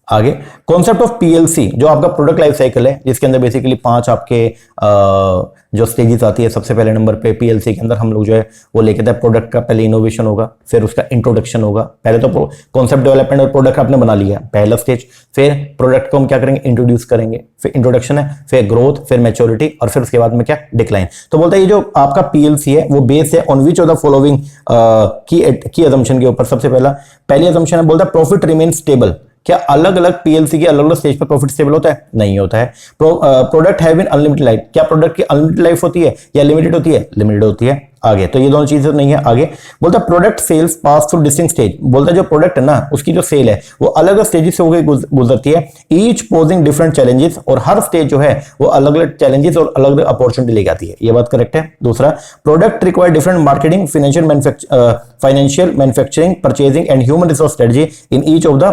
आगे, कॉन्सेप्ट ऑफ पीएलसी, जो आपका प्रोडक्ट लाइफ साइकिल है जिसके अंदर बेसिकली 5 आपके जो स्टेजेस आती है। सबसे पहले नंबर पे पीएलसी के अंदर हम लोग जो है वो लेके आते हैं प्रोडक्ट का, पहले इनोवेशन होगा, फिर उसका इंट्रोडक्शन होगा। पहले तो कॉन्सेप्ट डेवलपमेंट और प्रोडक्ट आपने बना लिया, पहला स्टेज। फिर प्रोडक्ट को हम क्या करेंगे, इंट्रोड्यूस करेंगे, फिर इंट्रोडक्शन है, फिर ग्रोथ, फिर मैच्योरिटी और फिर उसके बाद में क्या, डिक्लाइन। तो बोलता है ये जो आपका पीएलसी है वो बेस है on which of the following की अजम्पशन के ऊपर। सबसे पहली अजम्पशन है, बोलता है प्रॉफिट रिमेन स्टेबल। क्या अलग अलग पीएलसी के अलग अलग स्टेज पर प्रॉफिट स्टेबल होता है, नहीं होता है। Product have been unlimited life, क्या प्रोडक्ट की अनलिमिटेड लाइफ होती है या लिमिटेड होती है, लिमिटेड होती है। आगे, तो ये दोनों चीजें नहीं है। आगे बोलता है product sales pass through distinct stage. बोलता है जो प्रोडक्ट है ना उसकी जो सेल है वो अलग अलग स्टेजेस से होकर गुजरती है, ईच पोजिंग डिफरेंट चैलेंजेस, और हर स्टेज जो है वो अलग अलग चैलेंजेस और अलग अलग अपॉर्चुनिटी लेके आती है, ये बात करेक्ट है। दूसरा, product require different marketing, financial manufacturing, purchasing and human resource strategy in each of the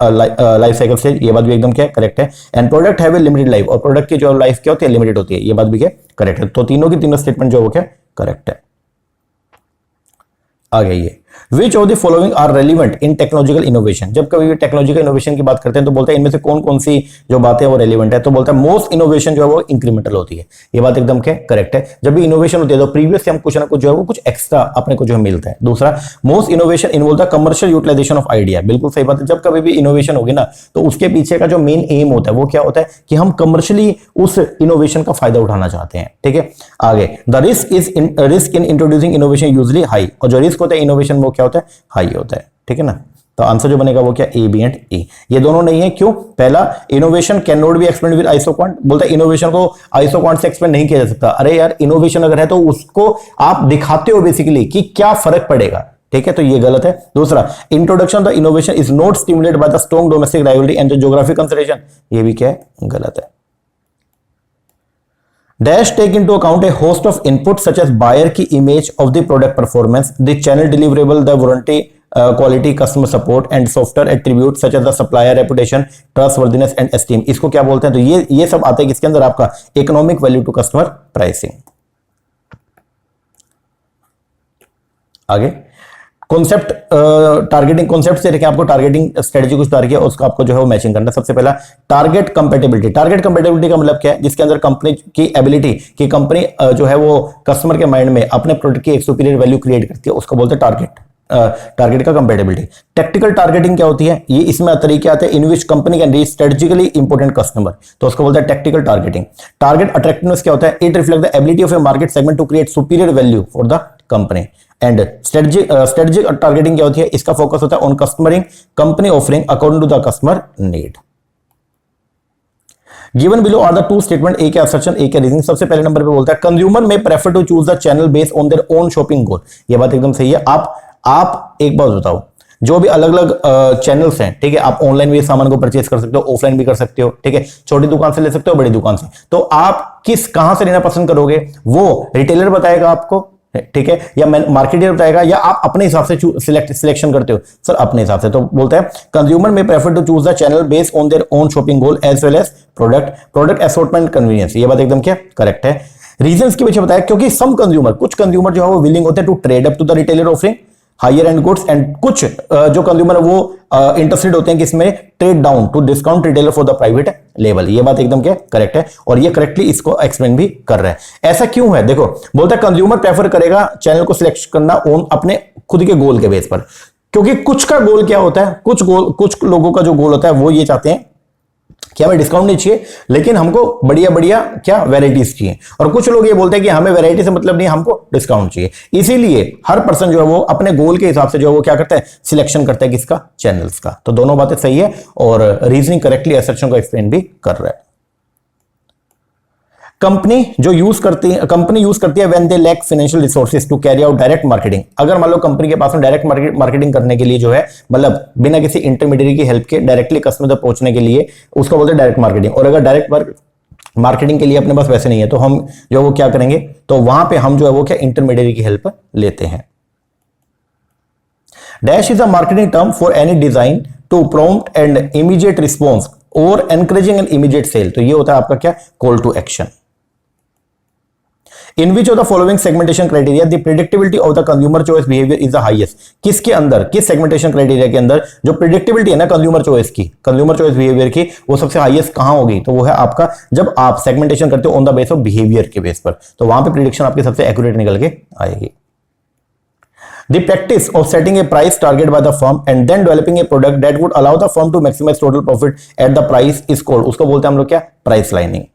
life cycle stage, ये बात भी एकदम क्या करेक्ट है। And product have a limited life, और प्रोडक्ट की जो लाइफ क्या होती है, लिमिटेड होती है, ये बात भी क्या करेक्ट है। तो तीनों की तीनों स्टेटमेंट जो वो क्या करेक्ट है। आ गई है। Which of the following are relevant in technological innovation. जब कभी भी टेक्नोलॉजिकल इनोवेशन की बात करते हैं तो बोलते हैं इनमें से कौन कौन सी जो बातें वो रेलिवेंट है, तो बोलता है मोस्ट इनोवेशन जो है वो इंक्रीमेंटल होती है। ये बात एकदम क्या करेक्ट है। जब भी इनोवेशन होती है तो प्रीवियस से हम कुछ ना कुछ जो है वो कुछ एक्स्ट्रा अपने को जो है मिलता है। दूसरा, most innovation involve the commercial utilisation of idea. बिल्कुल सही बात है। जब कभी भी इनोवेशन होगी ना तो उसके पीछे का जो मेन एम होता है वो क्या होता है कि हम कमर्शियली उस इनोवेशन का फायदा उठाना चाहते हैं। ठीक है, आगे the risk in introducing innovation usually high, और जो रिस्क होता है इनोवेशन वो क्या होता है, हाई होता है। ठीक है ना, तो आंसर जो बनेगा वो क्या, ए, बी एंड ई। ये दोनों नहीं है, क्यों? पहला, innovation can not be explained with isoquant. बोलता है इनोवेशन को आइसोक्वांट से एक्सप्लेन नहीं किया जा सकता। अरे यार, इनोवेशन अगर है तो उसको आप दिखाते हो बेसिकली कि क्या फर्क पड़ेगा। ठीक है, तो ये गलत है। दूसरा, introduction the innovation is not stimulated by the strong domestic rivalry and the geographic consideration, ये भी क्या है, गलत है। Dash take into account a host of inputs such as buyer की image of the product performance, the channel deliverable, the warranty, quality, customer support and software attributes such as the supplier reputation, trustworthiness and esteem। इसको क्या बोलते हैं? तो ये सब आते हैं किसके अंदर, आपका economic value to customer pricing. आगे कॉन्सेप्ट टारगेटिंग, कॉन्सेप्ट से देखिए आपको टारगेटिंग स्ट्रेटजी कुछ तैयार किया, उसका आपको जो है वो मैचिंग करना है। सबसे पहला, टारगेट कंपेटिबिलिटी। टारगेट कंपेटिबिलिटी का मतलब क्या है? जिसके अंदर कंपनी की एबिलिटी कि कंपनी जो है वो कस्टमर के माइंड में अपने प्रोडक्ट की एक सुपीरियर वैल्यू क्रिएट करती है, उसको बोलते हैं टारगेट का कंपेटिबिलिटी। टेक्टिकल टारगेटिंग क्या होती है? ये इसमें तरीके आते हैं in which company can reach strategically important customer, तो उसको बोलते हैं टेक्टिकल टारगेटिंग। टारगेट अट्रैक्टिवनेस क्या होता है? It reflect the ability of a market segment to create superior value for the company. And strategic targeting क्या होती है? इसका फोकस होता है on customering company offering according to the customer need. Given below are the two statement, A के assertion, ए के reasoning. सबसे पहले नंबर पे बोलता है कंज्यूमर में prefer to choose the channel based on their own shopping goal. ये बात एकदम सही है। आप एक बात बताओ, जो भी अलग अलग चैनल्स हैं, ठीक है, आप ऑनलाइन भी सामान को परचेज कर सकते हो, ऑफलाइन भी कर सकते हो। ठीक है, छोटी दुकान से ले सकते हो, बड़ी दुकान से। तो आप कहां से लेना पसंद करोगे? वो रिटेलर बताएगा आपको, ठीक है, या मार्केटर बताएगा, या आप अपने हिसाब से सिलेक्शन करते हो? सर अपने हिसाब से। तो बोलते हैं कंज्यूमर में prefer to choose the channel based on their own shopping goal as well as product assortment convenience. ये बात एकदम क्या करेक्ट है। रीजंस के पीछे बताया क्योंकि कुछ कंज्यूमर जो है वो विलिंग होते हैं to trade up to the retailer offering higher end goods, and कुछ जो कंज्यूमर है वो इंटरेस्टेड होते हैं किसमें, trade down to discount retailer for the private level. ये बात एकदम क्या करेक्ट है, और ये करेक्टली इसको एक्सप्लेन भी कर रहा है। ऐसा क्यों है? देखो, बोलता है कंज्यूमर प्रेफर करेगा चैनल को सिलेक्ट करना ऑन अपने खुद के गोल के बेस पर, क्योंकि कुछ का गोल क्या होता है, कुछ लोगों का जो गोल होता है वो ये चाहते हैं कि हमें डिस्काउंट नहीं चाहिए, लेकिन हमको बढ़िया बढ़िया क्या वैरायटीज चाहिए। और कुछ लोग ये बोलते हैं कि हमें वैरायटी से मतलब नहीं, हमको डिस्काउंट चाहिए। इसीलिए हर पर्सन जो है वो अपने गोल के हिसाब से जो है वो क्या करता है, सिलेक्शन करता है किसका, चैनल्स का। तो दोनों बातें सही है, और रीजनिंग करेक्टली असर्शन को एक्सप्लेन भी कर रहा है। कंपनी यूज करती है when they lack financial resources to carry out direct marketing. अगर मान लो कंपनी के पास में डायरेक्ट मार्केटिंग करने के लिए जो है, मतलब बिना किसी इंटरमीडिएट की हेल्प के डायरेक्टली कस्टमर तक पहुंचने के लिए, उसको बोलते हैं डायरेक्ट मार्केटिंग। और अगर डायरेक्ट मार्केटिंग के लिए अपने पास पैसे नहीं है तो हम जो वो क्या करेंगे, तो वहां पे हम जो है वो क्या इंटरमीडिएट की हेल्प लेते हैं। Dash is a marketing term for any design to prompt and immediate response और एनकरेजिंग एन इमीडिएट सेल। तो ये होता है आपका क्या, call to action. In which of the following segmentation criteria the predictability of the consumer choice behavior is the highest? किसके अंदर, किस segmentation criteria के अंदर जो predictability है ना consumer choice behavior की, वो सबसे highest कहां होगी? तो वो है आपका जब आप segmentation करते हो on the base of behavior के बेस पर, तो वहां पे prediction आपकी सबसे accurate निकल के आएगी। The practice of setting a price target by the firm and then developing a product that would allow the firm to maximize total profit at the price is called, उसको बोलते हैं हम लोग क्या, price lining।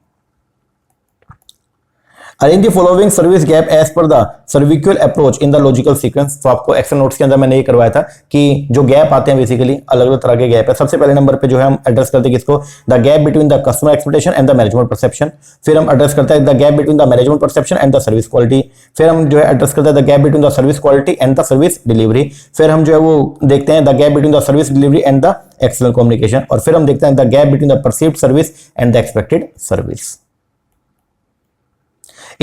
Arrange the following service gap as per the SERVQUAL approach in the logical sequence. तो आपको Excel notes के अंदर मैंने ये करवाया था कि जो गैप आते हैं बेसिकली अलग अलग तरह के गैप है। सबसे पहले नंबर पे जो है हम एड्रेस करते हैं किसको, the gap between the customer expectation and the management perception. फिर हम एड्रेस करते हैं the gap between the management perception and the service quality. फिर हम जो है एड्रेस करते हैं the gap between the service quality and the service delivery. फिर हम जो है वो देखते हैं the gap between the service delivery and the excellent communication. और फिर हम देखते हैं the gap between the perceived service and the expected service.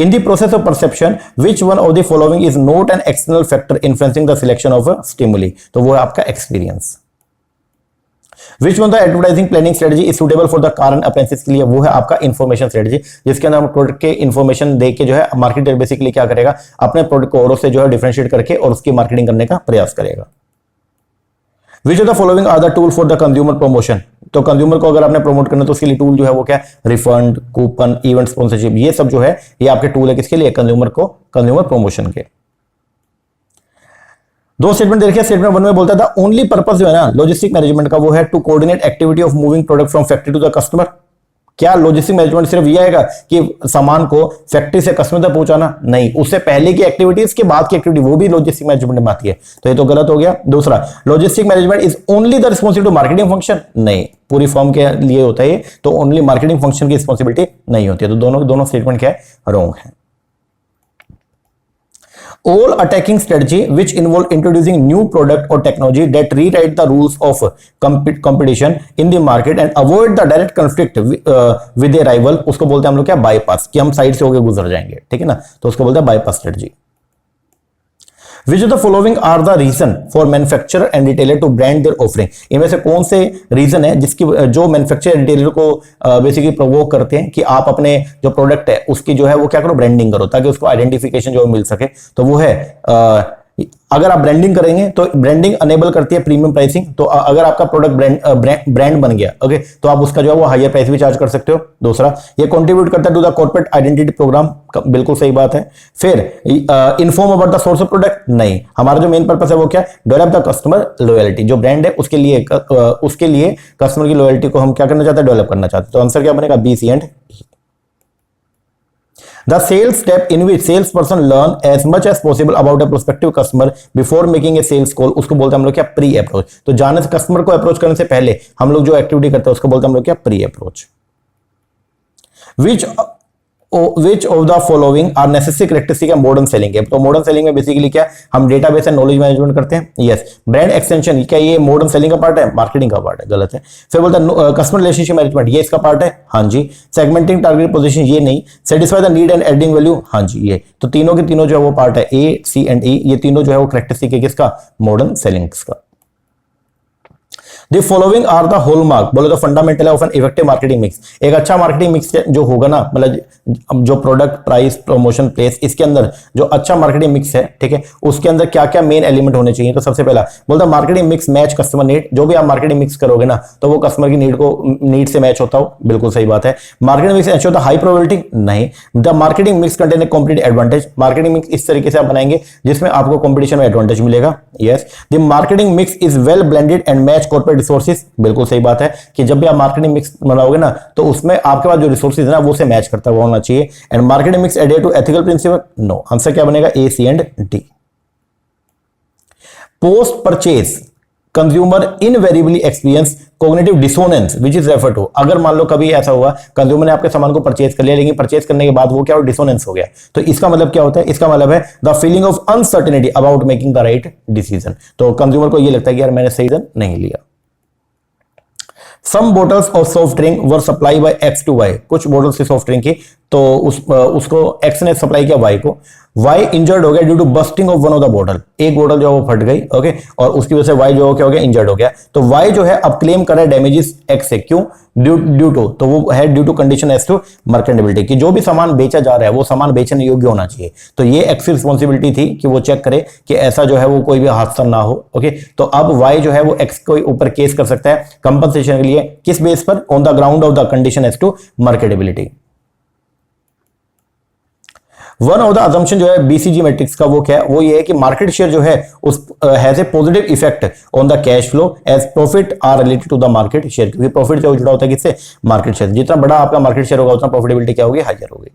In the process of perception, which one of the following is not an external factor influencing the selection of a stimuli? तो वो है आपका experience. Which one the advertising planning strategy is suitable for the car and appliances के लिए, वो है आपका information strategy, जिसके अंदर हम प्रोडक्ट के इन्फॉर्मेशन दे के जो है मार्केटर बेसिकली क्या करेगा, अपने प्रोडक्ट को औरों से जो है डिफरेंशिएट करके और उसकी मार्केटिंग करने का प्रयास करेगा। Which of the following are the tool for the consumer promotion, तो कंज्यूमर को अगर आपने प्रमोट करना तो उसके लिए टूल जो है वो क्या, रिफंड, कूपन, इवेंट स्पॉन्सरशिप, ये सब जो है ये आपके टूल है किसके लिए, कंज्यूमर को, कंज्यूमर प्रमोशन के। दो स्टेटमेंट देखिए, स्टेटमेंट 1 में बोलता था ओनली पर्पस जो है ना लॉजिस्टिक मैनेजमेंट का वो है to coordinate activity of moving product from factory to the customer. क्या लॉजिस्टिक मैनेजमेंट सिर्फ ये आएगा कि सामान को फैक्ट्री से कस्टमर तक पहुंचाना? नहीं, उससे पहले की एक्टिविटी, इसके बाद की एक्टिविटी, वो भी लॉजिस्टिक मैनेजमेंट में आती है, तो ये तो गलत हो गया। दूसरा, logistic management is only the responsibility to marketing function, नहीं, पूरी फॉर्म के लिए होता है, तो ओनली मार्केटिंग फंक्शन की रिस्पॉन्सिबिलिटी नहीं होती है, तो दोनों स्टेटमेंट क्या है, रॉन्ग है। All attacking strategy which involve introducing new product or technology that rewrite the rules of competition in the market and avoid the direct conflict with a rival, उसको बोलते हैं हम लोग क्या, बाईपास, कि हम साइड से होकर गुजर जाएंगे, ठीक है ना, तो उसको बोलते हैं bypass strategy. Which of the following are the reason for manufacturer and retailer to brand their offering? इनमें से कौन से रीजन है जिसकी जो मैन्युफैक्चरर रिटेलर को बेसिकली प्रोवोक करते हैं कि आप अपने जो प्रोडक्ट है उसकी जो है वो क्या करो, ब्रांडिंग करो, ताकि उसको आइडेंटिफिकेशन जो मिल सके, तो वो है अगर आप ब्रांडिंग करेंगे तो ब्रांडिंग अनेबल करती है प्रीमियम प्राइसिंग, तो अगर आपका प्रोडक्ट ब्रांड बन गया, ओके, तो आप उसका जो है वो हायर प्राइस भी चार्ज कर सकते हो। दूसरा, ये कंट्रीब्यूट करता है to the corporate identity programme, बिल्कुल सही बात है। फिर inform about the source of product, नहीं, हमारा जो मेन पर्पस है वो क्या, डेवलप द कस्टमर लॉयल्टी, जो ब्रांड है उसके लिए कस्टमर की लॉयल्टी को हम क्या करना चाहते हैं, डेवलप करना चाहते हैं, तो आंसर क्या बनेगा, B, C and D. The sales step in which salesperson learn as much as possible about a prospective customer before making a sales call, उसको बोलते हैं हम लोग क्या, प्री अप्रोच। तो जाने से कस्टमर को अप्रोच करने से पहले हम लोग जो एक्टिविटी करते हैं उसको बोलते हैं हम लोग क्या, pre approach. Which of the following are necessary characteristic of modern selling है, तो मॉडर्न सेलिंग में बेसिकली क्या, हम डेटाबेस एंड नॉलेज मैनेजमेंट करते हैं, यस। ब्रांड एक्सटेंशन, क्या ये मॉडर्न सेलिंग का पार्ट है, मार्केटिंग का पार्ट है, गलत है। फिर बोलता है कस्टमर रिलेशनशिप मैनेजमेंट, ये इसका पार्ट है, हाँ जी। सेगमेंटिंग टारगेट पोजीशन, ये नहीं। Satisfy the need and adding value, हाँ जी, ये। तो तीनों के तीनों जो है वो पार्ट है, ए, सी एंड ई, ये तीनों जो है वो कैरेक्टरिस्टिक है किसका, मॉडर्न सेलिंग का। The following are the hallmark, बोलो तो फंडामेंटल है of an effective marketing mix. एक अच्छा मार्केटिंग मिक्स जो होगा ना, मतलब जो प्रोडक्ट, प्राइस, प्रमोशन, प्लेस, इसके अंदर जो अच्छा मार्केटिंग मिक्स है, ठीक है, उसके अंदर क्या क्या मेन एलिमेंट होने चाहिए, तो सबसे पहला बोलता marketing mix match customer need, जो भी आप मार्केटिंग मिक्स करोगे ना तो वो कस्टमर की नीड से मैच होता हो, बिल्कुल सही बात है। Marketing mix ensure the high probability, नहीं। The marketing mix contain a competitive advantage, marketing mix इस तरीके से आप बनाएंगे जिसमें आपको कॉम्पिटिशन में एडवांटेज मिलेगा, yes. The marketing mix is well blended and match corporate resources, बिल्कुल सही बात है कि जब भी आप मार्केटिंग मिक्स बनाओगे ना तो उसमें आपके पास जो रिसोर्सेज है ना वो से मैच करता हुआ होना चाहिए। And marketing mix added to ethical principle, no. Answer क्या बनेगा, A, C and D. Post purchase consumer invariably experience cognitive dissonance which is refer to, अगर मान लो कभी ऐसा हुआ कंज्यूमर ने आपके सामान को परचेज कर लिया लेकिन परचेज करने के बाद वो क्या हो, डिसोनेंस हो गया, तो इसका मतलब क्या होता है, इसका मतलब है the feeling of uncertainty about making the right decision, तो कंज्यूमर को ये लगता है कि यार मैंने सही डिसीजन नहीं लिया। Some bottles of soft drink were supplied by X to Y, कुछ बोटल्स की सॉफ्ट ड्रिंक की तो उसको X ने सप्लाई किया Y को, Y इंजर्ड हो गया due to bursting of one of the बोतल, एक बोतल जो है वो फट गई, ओके, और उसकी वजह से Y जो क्या हो गया, इंजर्ड हो गया, तो Y जो है अब क्लेम कर रहा है डैमेजेस X से, क्यों, ड्यू टू, तो वो है due to condition as to marketability, कि जो भी सामान बेचा जा रहा है वो सामान बेचने योग्य होना चाहिए, तो ये X की रिस्पॉन्सिबिलिटी थी कि वो चेक करे कि ऐसा जो है वो कोई भी हादसा ना हो, ओके। तो अब Y जो है वो X के ऊपर केस कर सकता है कंपनसेशन के लिए, किस बेस पर, on the ground of the condition as to marketability. One of the assumption जो है बीसीजी मैट्रिक्स का वो क्या है, वो ये है कि मार्केट शेयर जो है उस has a positive effect on the cash flow as profit are related to the market share, क्योंकि प्रॉफिट जो जुड़ा होता है किससे, मार्केट शेयर, जितना बड़ा आपका मार्केट शेयर होगा उतना प्रॉफिटेबिलिटी क्या होगी, हायर होगी।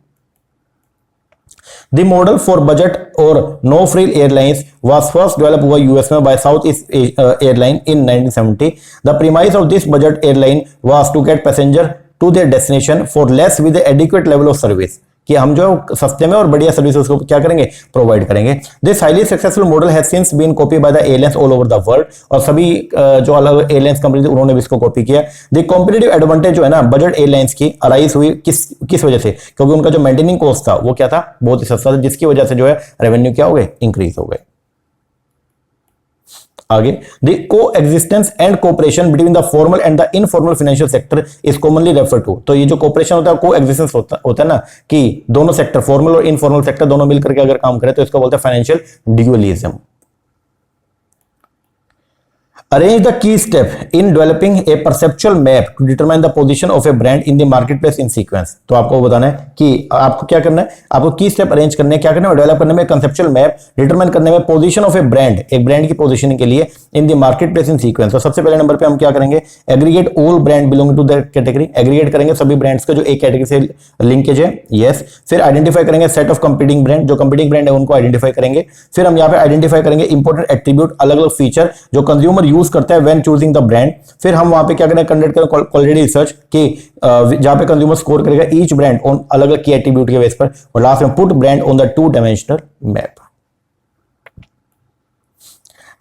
The model for budget or no frill airlines was first developed over US में by Southeast Airline in 1970. The premise of this budget airline was to get passenger to their destination for less with an adequate level of service, कि हम जो सस्ते में और बढ़िया service उसको क्या करेंगे, प्रोवाइड करेंगे। This highly successful model has since been copy by the airlines all over the world, और सभी जो अलग एयरलाइंस कंपनी थी उन्होंने भी इसको कॉपी किया। द कॉम्पिटिटिव एडवांटेज जो है ना बजट एयरलाइंस की अराइज हुई किस वजह से, क्योंकि उनका जो मेंटेनिंग कॉस्ट था वो क्या था, बहुत ही सस्ता था, जिसकी वजह से जो है रेवेन्यू क्या हो गए, इंक्रीज हो गए। आगे, the coexistence and cooperation between the formal and the informal financial sector is commonly refer to. तो ये जो कोऑपरेशन होता है, को एग्जिस्टेंस होता है ना, कि दोनों सेक्टर, फॉर्मल और इनफॉर्मल सेक्टर दोनों मिलकर के अगर काम करें तो इसको बोलते हैं financial dualism. Arrange the key step in developing a perceptual map to determine the position of a brand in the marketplace in sequence। तो आपको बताना है कि आपको क्या करना है, आपको की स्टेप अरेंज करने हैं, क्या करना है, डेवलप करने में कंसेप्चुअल मैप, डिटरमाइन करने में पोजीशन ऑफ ए ब्रांड, एक ब्रांड की पोजीशनिंग के लिए in the marketplace in sequence. तो सबसे पहले नंबर पे हम क्या करेंगे, aggregate all brand belonging to the category, aggregate करेंगे सभी ब्रांड्स का जो एक कैटेगरी से लिंकेज है, यस। फिर आइडेंटिफाई करेंगे सेट ऑफ कंपीटिंग ब्रांड, जो कंपीटिंग ब्रांड है उनको आइडेंटिफाई करेंगे। फिर हम यहाँ पे आइडेंटिफाई करेंगे इंपॉर्टेंट एट्रीब्यूट, अलग अलग फीचर जो कंज्यूमर यूज करता है व्हेन चूजिंग द ब्रांड। फिर हम वहां पे क्या करें, कंडक्ट करें क्वालिटी रिसर्च कि जहां पे कंज्यूमर स्कोर करेगा ईच ब्रांड ऑन अलग अलग की एट्रीब्यूट के बेस पर, और लास्ट में put brand on the 2 dimensional map.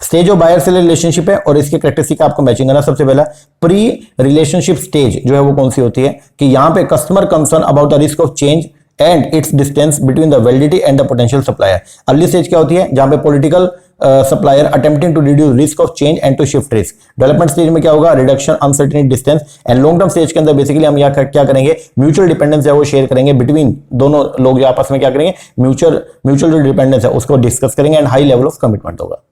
Stage of buyer seller relationship है और इसके कैरेक्टरिस्टिक आपको मैचिंग करना। सबसे पहला प्री रिलेशनशिप स्टेज जो है वो कौन सी होती है, कि यहां पे customer concern about the risk of change and its distance between the validity and the potential supplier. Early stage क्या होती है, जहां पे political supplier attempting to reduce risk of change and to shift risk. Development stage में क्या होगा, reduction uncertainty distance. And long term stage के अंदर बेसिकली हम यहाँ क्या करेंगे, म्यूचुअल डिपेंडेंस है वो शेयर करेंगे बिटवीन दोनों लोग, जो आपस में क्या करेंगे, म्यूचुअल जो डिपेंडेंस है उसको डिस्कस करेंगे and high level of commitment होगा।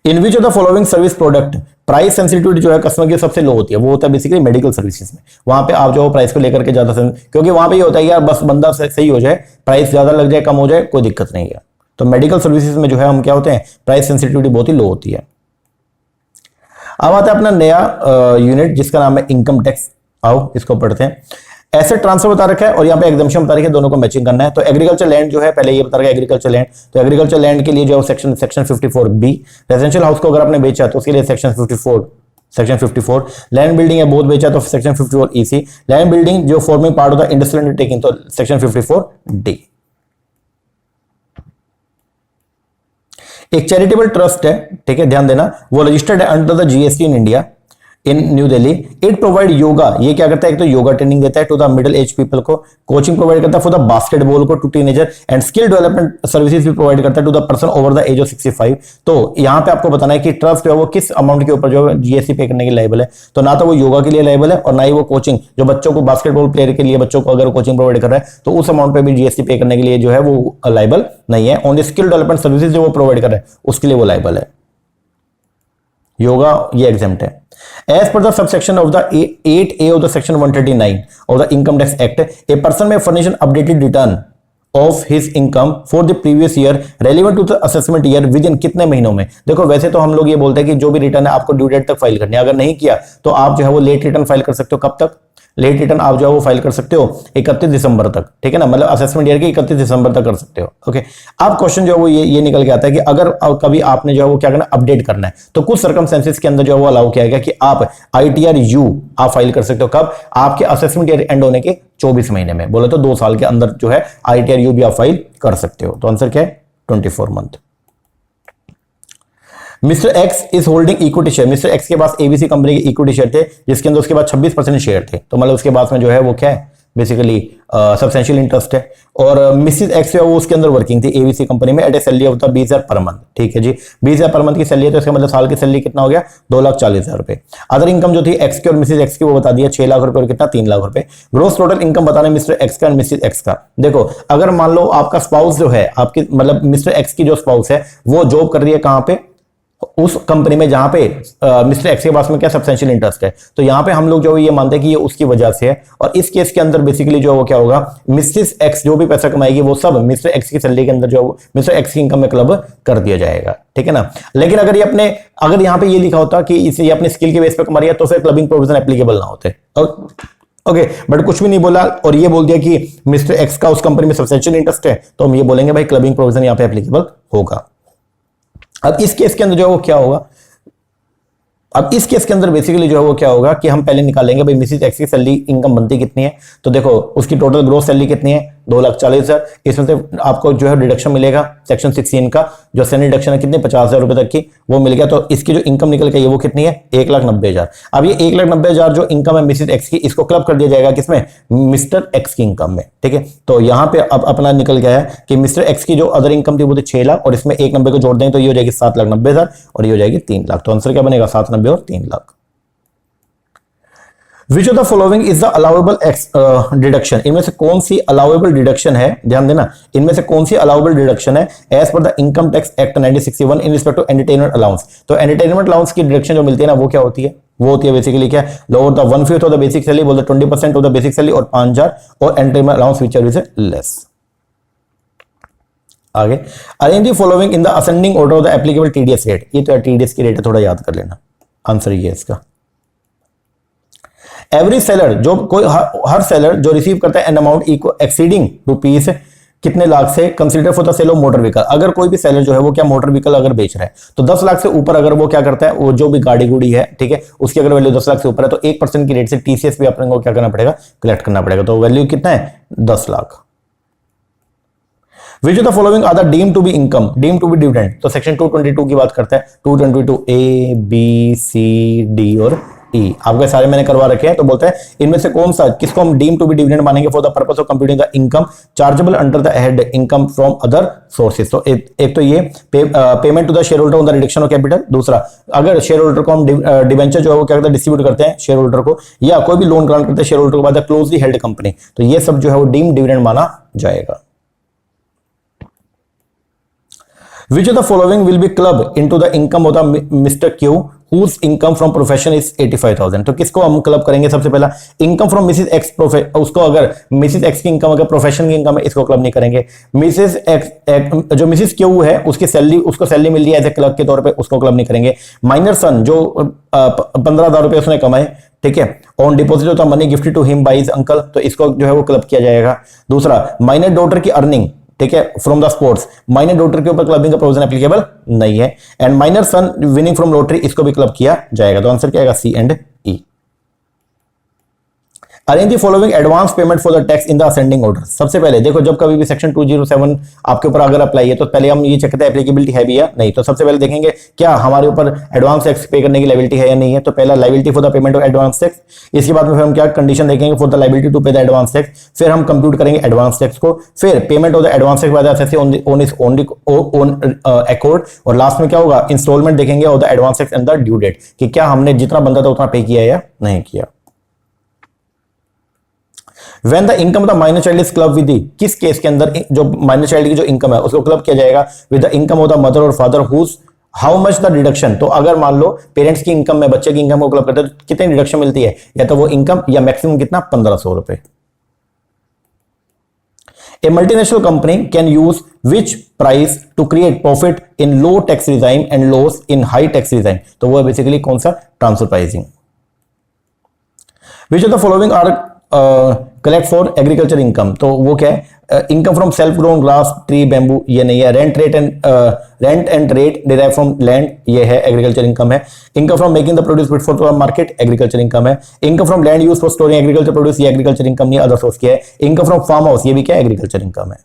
In which of the following service product price sensitivity जो है कस्टमर की सबसे लो होती है, वो होता है बेसिकली मेडिकल सर्विसेज में। वहां पे आप जो प्राइस को लेकर के ज्यादा, क्योंकि वहां पे ये होता है यार बस बंदा सही हो जाए, प्राइस ज्यादा लग जाए कम हो जाए कोई दिक्कत नहीं है। तो मेडिकल सर्विसेज में जो है हम क्या होते हैं, प्राइस सेंसिटिविटी बहुत ही लो होती है। अब आता है अपना नया यूनिट जिसका नाम है इनकम टैक्स। आओ इसको पढ़ते हैं। एसेट ट्रांसफर बता रखा है और यहाँ पे एग्जम्पशन बता रखा है, दोनों को मैचिंग करना है। तो एग्रीकल्चर लैंड जो है, पहले ये बता रखा है एग्रीकल्चर लैंड, तो एग्रीकल्चर लैंड के लिए जो सेक्शन 54B, रेजिडेंशियल हाउस को अगर आपने बेचा तो उसके लिए सेक्शन 54 लैंड बिल्डिंग है बहुत बेचा तो सेक्शन 54EC, लैंड बिल्डिंग जो फॉर्मिंग पार्ट होता है इंडस्ट्रियल अंडरटेकिंग तो सेक्शन 54D। एक चैरिटेबल ट्रस्ट है, ठीक है, ध्यान देना, वो रजिस्टर्ड है under the GST in India in new Delhi. It provide yoga, ये क्या करता है, एक तो योगा ट्रेनिंग देता है to the middle age people को, कोचिंग प्रोवाइड करता है फॉर द बास्केटबॉल को to teenager, and skill development services भी प्रोवाइड करता है to the person over the age of 65। तो यहां पे आपको बताना है कि ट्रस्ट जो है वो किस अमाउंट के ऊपर जो है GST पे करने के लायबल है। तो ना तो वो योगा के लिए लायबल है और ना ही वो कोचिंग, जो बच्चों को बास्केटबॉल प्लेयर के लिए बच्चों को अगर कोचिंग प्रोवाइड कर रहा है तो उस अमाउंट पे भी GST पे करने के लिए जो है वो लायबल नहीं है। ओनली स्किल डेवलपमेंट सर्विसेज जो वो प्रोवाइड कर रहा है उसके लिए वो लायबल है। योगा ये एग्जेम्प्ट है। As per the subsection of the 8A of the section 139 of the Income Tax Act, a person may furnish an updated return of his income for the previous year relevant to the assessment year within कितने महीनों में। देखो वैसे तो हम लोग ये बोलते हैं कि जो भी रिटर्न है आपको ड्यू डेट तक फाइल करनी है, अगर नहीं किया तो आप जो है वो लेट रिटर्न फाइल कर सकते हो। कब तक लेट रिटर्न आप जो है वो फाइल कर सकते हो, 31 दिसंबर तक, ठीक है ना, मतलब असेसमेंट ईयर के 31 दिसंबर तक कर सकते हो। ओके, अब क्वेश्चन जो है वो ये निकल के आता है कि अगर कभी आपने जो है वो क्या करना, अपडेट करना है, तो कुछ सर्कमस्टेंसेस के अंदर जो है वो अलाउ किया गया कि आप ITR-U आप फाइल कर सकते हो। कब, आपके असेसमेंट ईयर एंड होने के 24 महीने में, बोले तो 2 साल के अंदर जो है ITR-U भी आप फाइल कर सकते हो। तो आंसर क्या है, 24 month. Mister x is holding equity share, mister x के पास ABC कंपनी के इक्विटी शेयर थे जिसके अंदर उसके बाद 26% शेयर थे, तो मतलब उसके पास में जो है वो क्या है, बेसिकली सब्सटेंशियल इंटरेस्ट है। और मिसेस एक्स जो है वो उसके अंदर वर्किंग थी ABC कंपनी में at a salary of the 20,000 per month, ठीक है जी, 20,000 पर मंथ की सैलरी है तो इसका मतलब साल की सैलरी कितना हो गया, 2,40,000 रुपए। अदर इनकम जो थी एक्स की और मिसेस एक्स की वो बता दिया 6 लाख रुपए और कितना 3 लाख रुपए। ग्रोस टोटल इनकम बताना है मिस्टर एक्स का और मिसेस एक्स का। देखो अगर मान लो आपका स्पाउस जो है, आपकी मतलब मिस्टर एक्स की जो स्पाउस है वो जॉब कर रही है कहां पे, उस कंपनी में जहां पे मिस्टर एक्स के पास में क्या सब्सटेंशियल इंटरेस्ट है, तो यहां पे हम लोग जो ये मानते हैं कि ये उसकी वजह से है। और इस केस के अंदर बेसिकली जो वो क्या होगा, मिसेस एक्स जो भी पैसा कमाएगी वो सब मिस्टर एक्स की सैलरी के अंदर जो मिस्टर एक्स की इनकम में क्लब कर दिया जाएगा, ठीक है ना। लेकिन अगर ये अगर यहां पे ये लिखा होता कि इसे ये अपने स्किल के बेस पे कमा रही है तो फिर क्लबिंग प्रोविजन एप्लीकेबल ना होते। ओके, बट कुछ भी नहीं बोला और ये बोल दिया कि मिस्टर एक्स का उस कंपनी में सब्सटेंशियल इंटरेस्ट है, तो हम ये बोलेंगे भाई क्लबिंग प्रोविजन यहां पे एप्लीकेबल होगा। अब इस केस के अंदर जो है वो क्या होगा, अब इस केस के अंदर बेसिकली जो है वो क्या होगा कि हम पहले निकालेंगे भाई मिसेस एक्स की सैलरी इनकम बनती कितनी है। तो देखो उसकी टोटल ग्रोस सैलरी कितनी है, 2,40,000, इसमें से आपको जो है डिडक्शन मिलेगा सेक्शन 16 का, जो सैलरी डिडक्शन है कितने 50,000 रुपए तक की, वो मिल गया। तो इसकी जो इनकम निकल के वो कितनी है 1,90,000। अब ये 1,90,000 जो इनकम है मिसेज एक्स की, इसको क्लब कर दिया जाएगा किसमें, मिस्टर एक्स की इनकम में, ठीक है। तो यहां पे अब अपना निकल गया है कि मिस्टर एक्स की जो अदर इनकम थी वो थी 6 लाख, और इसमें 1,90,000 को जोड़ देंगे तो ये हो जाएगी 7,90,000, और ये हो जाएगी 3 लाख। तो आंसर क्या बनेगा 7,90,000 और 3 lakh. Which of the following is the allowable deduction, इनमें से कौन सी अलाउेबल डिडक्शन है, ध्यान देना, इनमें से कौन सी अलाउेबल डिडक्शन है as per the income tax act 1961 in respect to entertainment allowance. तो एंटरटेनमेंट अलाउंस की डिडक्शन जो मिलती है ना वो क्या होती है, वो होती है बेसिकली क्या, lower the 1/5 of the basic salary, बोल the 20% of the basic salary, और 5,000, और entertainment allowance which is less. आगे, arrange the following in the ascending order of the applicable TDS rate. ये तो टीडीएस की रेट है, थोड़ा याद कर लेना, आंसर ये है इसका। एवरी सेलर, जो कोई हर सेलर जो रिसीव करता है एन अमाउंट एक्सीडिंग रुपीस कितने लाख से, consider for the sale of motor vehicle. अगर कोई भी सेलर जो है वो क्या मोटर व्हीकल अगर बेच रहा है तो 10 लाख से ऊपर अगर वो क्या करता है, वो जो भी गाड़ी गुड़ी है, ठीक है, उसकी अगर वैल्यू 10 लाख से ऊपर है तो 1% की रेट से टीसीएस भी अपने को क्या करना पड़ेगा, कलेक्ट करना पड़ेगा। तो वैल्यू कितना है 10 lakh. Which of the following are the deemed to be income, deemed to be dividend. तो सेक्शन 222 की बात करता है, 222 ए बी सी डी और ई, आपके सारे मैंने करवा रखे हैं। तो बोलते हैं इनमें से कौन सा, किसको हम डीम टू बी डिविडेंड मानेंगे for the purpose of computing the income chargeable under the head income from other sources. तो एक तो ये payment to the shareholder on the reduction of capital. दूसरा, अगर शेयर होल्डर को हम debenture जो है वो क्या करते हैं, डिस्ट्रीब्यूट करते हैं शेयर होल्डर को, या कोई भी लोन ग्रांट करते हैं शेयर होल्डर को बाद क्लोजली हेल्ड कंपनी, तो ये सब जो है वो डीम डिविडेंड माना जाएगा। Which of the following will be clubbed into the income of the Mr. Q whose income from profession is 85,000। तो किसको हम क्लब करेंगे, सबसे पहला इनकम फ्रॉम मिसेस एक्स, उसको अगर मिसेस एक्स की इनकम अगर प्रोफेशन की इनकम है इसको क्लब नहीं करेंगे। मिसेस एक्स जो मिसेस क्यू है उसकी सैलरी, उसको सैलरी मिल रही है एज ए क्लब के तौर पे, उसको क्लब नहीं करेंगे। माइनर सन जो 15,000 रुपए उसने कमाए, ठीक है, ऑन डिपॉजिट होता money gifted to him by his uncle, तो इसको जो है वो क्लब किया जाएगा। दूसरा, माइनर डॉटर की अर्निंग, ठीक है, from the sports, minor daughter के ऊपर क्लबिंग का प्रोविजन एप्लीकेबल नहीं है। And minor son winning from lottery, इसको भी क्लब किया जाएगा। तो आंसर क्या आएगा C and E. Arrange the following advance payment for the tax in the ascending order. सबसे पहले देखो, जब कभी भी सेक्शन 207 आपके ऊपर अगर अप्लाई है तो पहले हम ये चेक करते हैं एप्लीकेबिलिटी है भी या नहीं। तो सबसे पहले देखेंगे क्या हमारे ऊपर एडवांस टैक्स पे करने की लायबिलिटी है या नहीं है। तो पहला liability for the payment of advance tax, इसके बाद में फिर हम क्या कंडीशन देखेंगे for the liability to pay the advance tax, फिर हम कंप्यूट करेंगे एडवांस टैक्स को, फिर payment of the advance tax by the assessee on his own accord, और लास्ट में क्या होगा इंस्टॉलमेंट देखेंगे of the advance tax and the due date, कि क्या हमने जितना बनता था उतना पे किया या नहीं किया। When the income of the minor child is clubbed with the, किस केस के अंदर जो माइनर चाइल्ड की जो इनकम है उसको क्लब किया जाएगा with the income of the mother और father whose how much the deduction. तो अगर मान लो पेरेंट्स की इनकम में बच्चे की इनकम को क्लब करते हैं तो कितनी डिडक्शन मिलती है, या तो वो इनकम या मैक्सिमम कितना 1,500 रुपए। A multinational company can use which price to create profit in low tax regime and loss in high tax regime। तो वो बेसिकली कौन सा, transfer pricing. Which of the following are collect for agriculture income. तो वो क्या है, income from self grown grass tree bamboo, ये नहीं है। Rent and rate derive from land, ये है एग्रीकल्चर इनकम है। Income from making the produce fit for market, agriculture income है। Income from land use for storing agriculture produce, ये agriculture income नहीं है, अदर सोर्स की है। इनकम फ्रॉम फार्म हाउस, ये भी क्या एग्रीकल्चर इनकम है।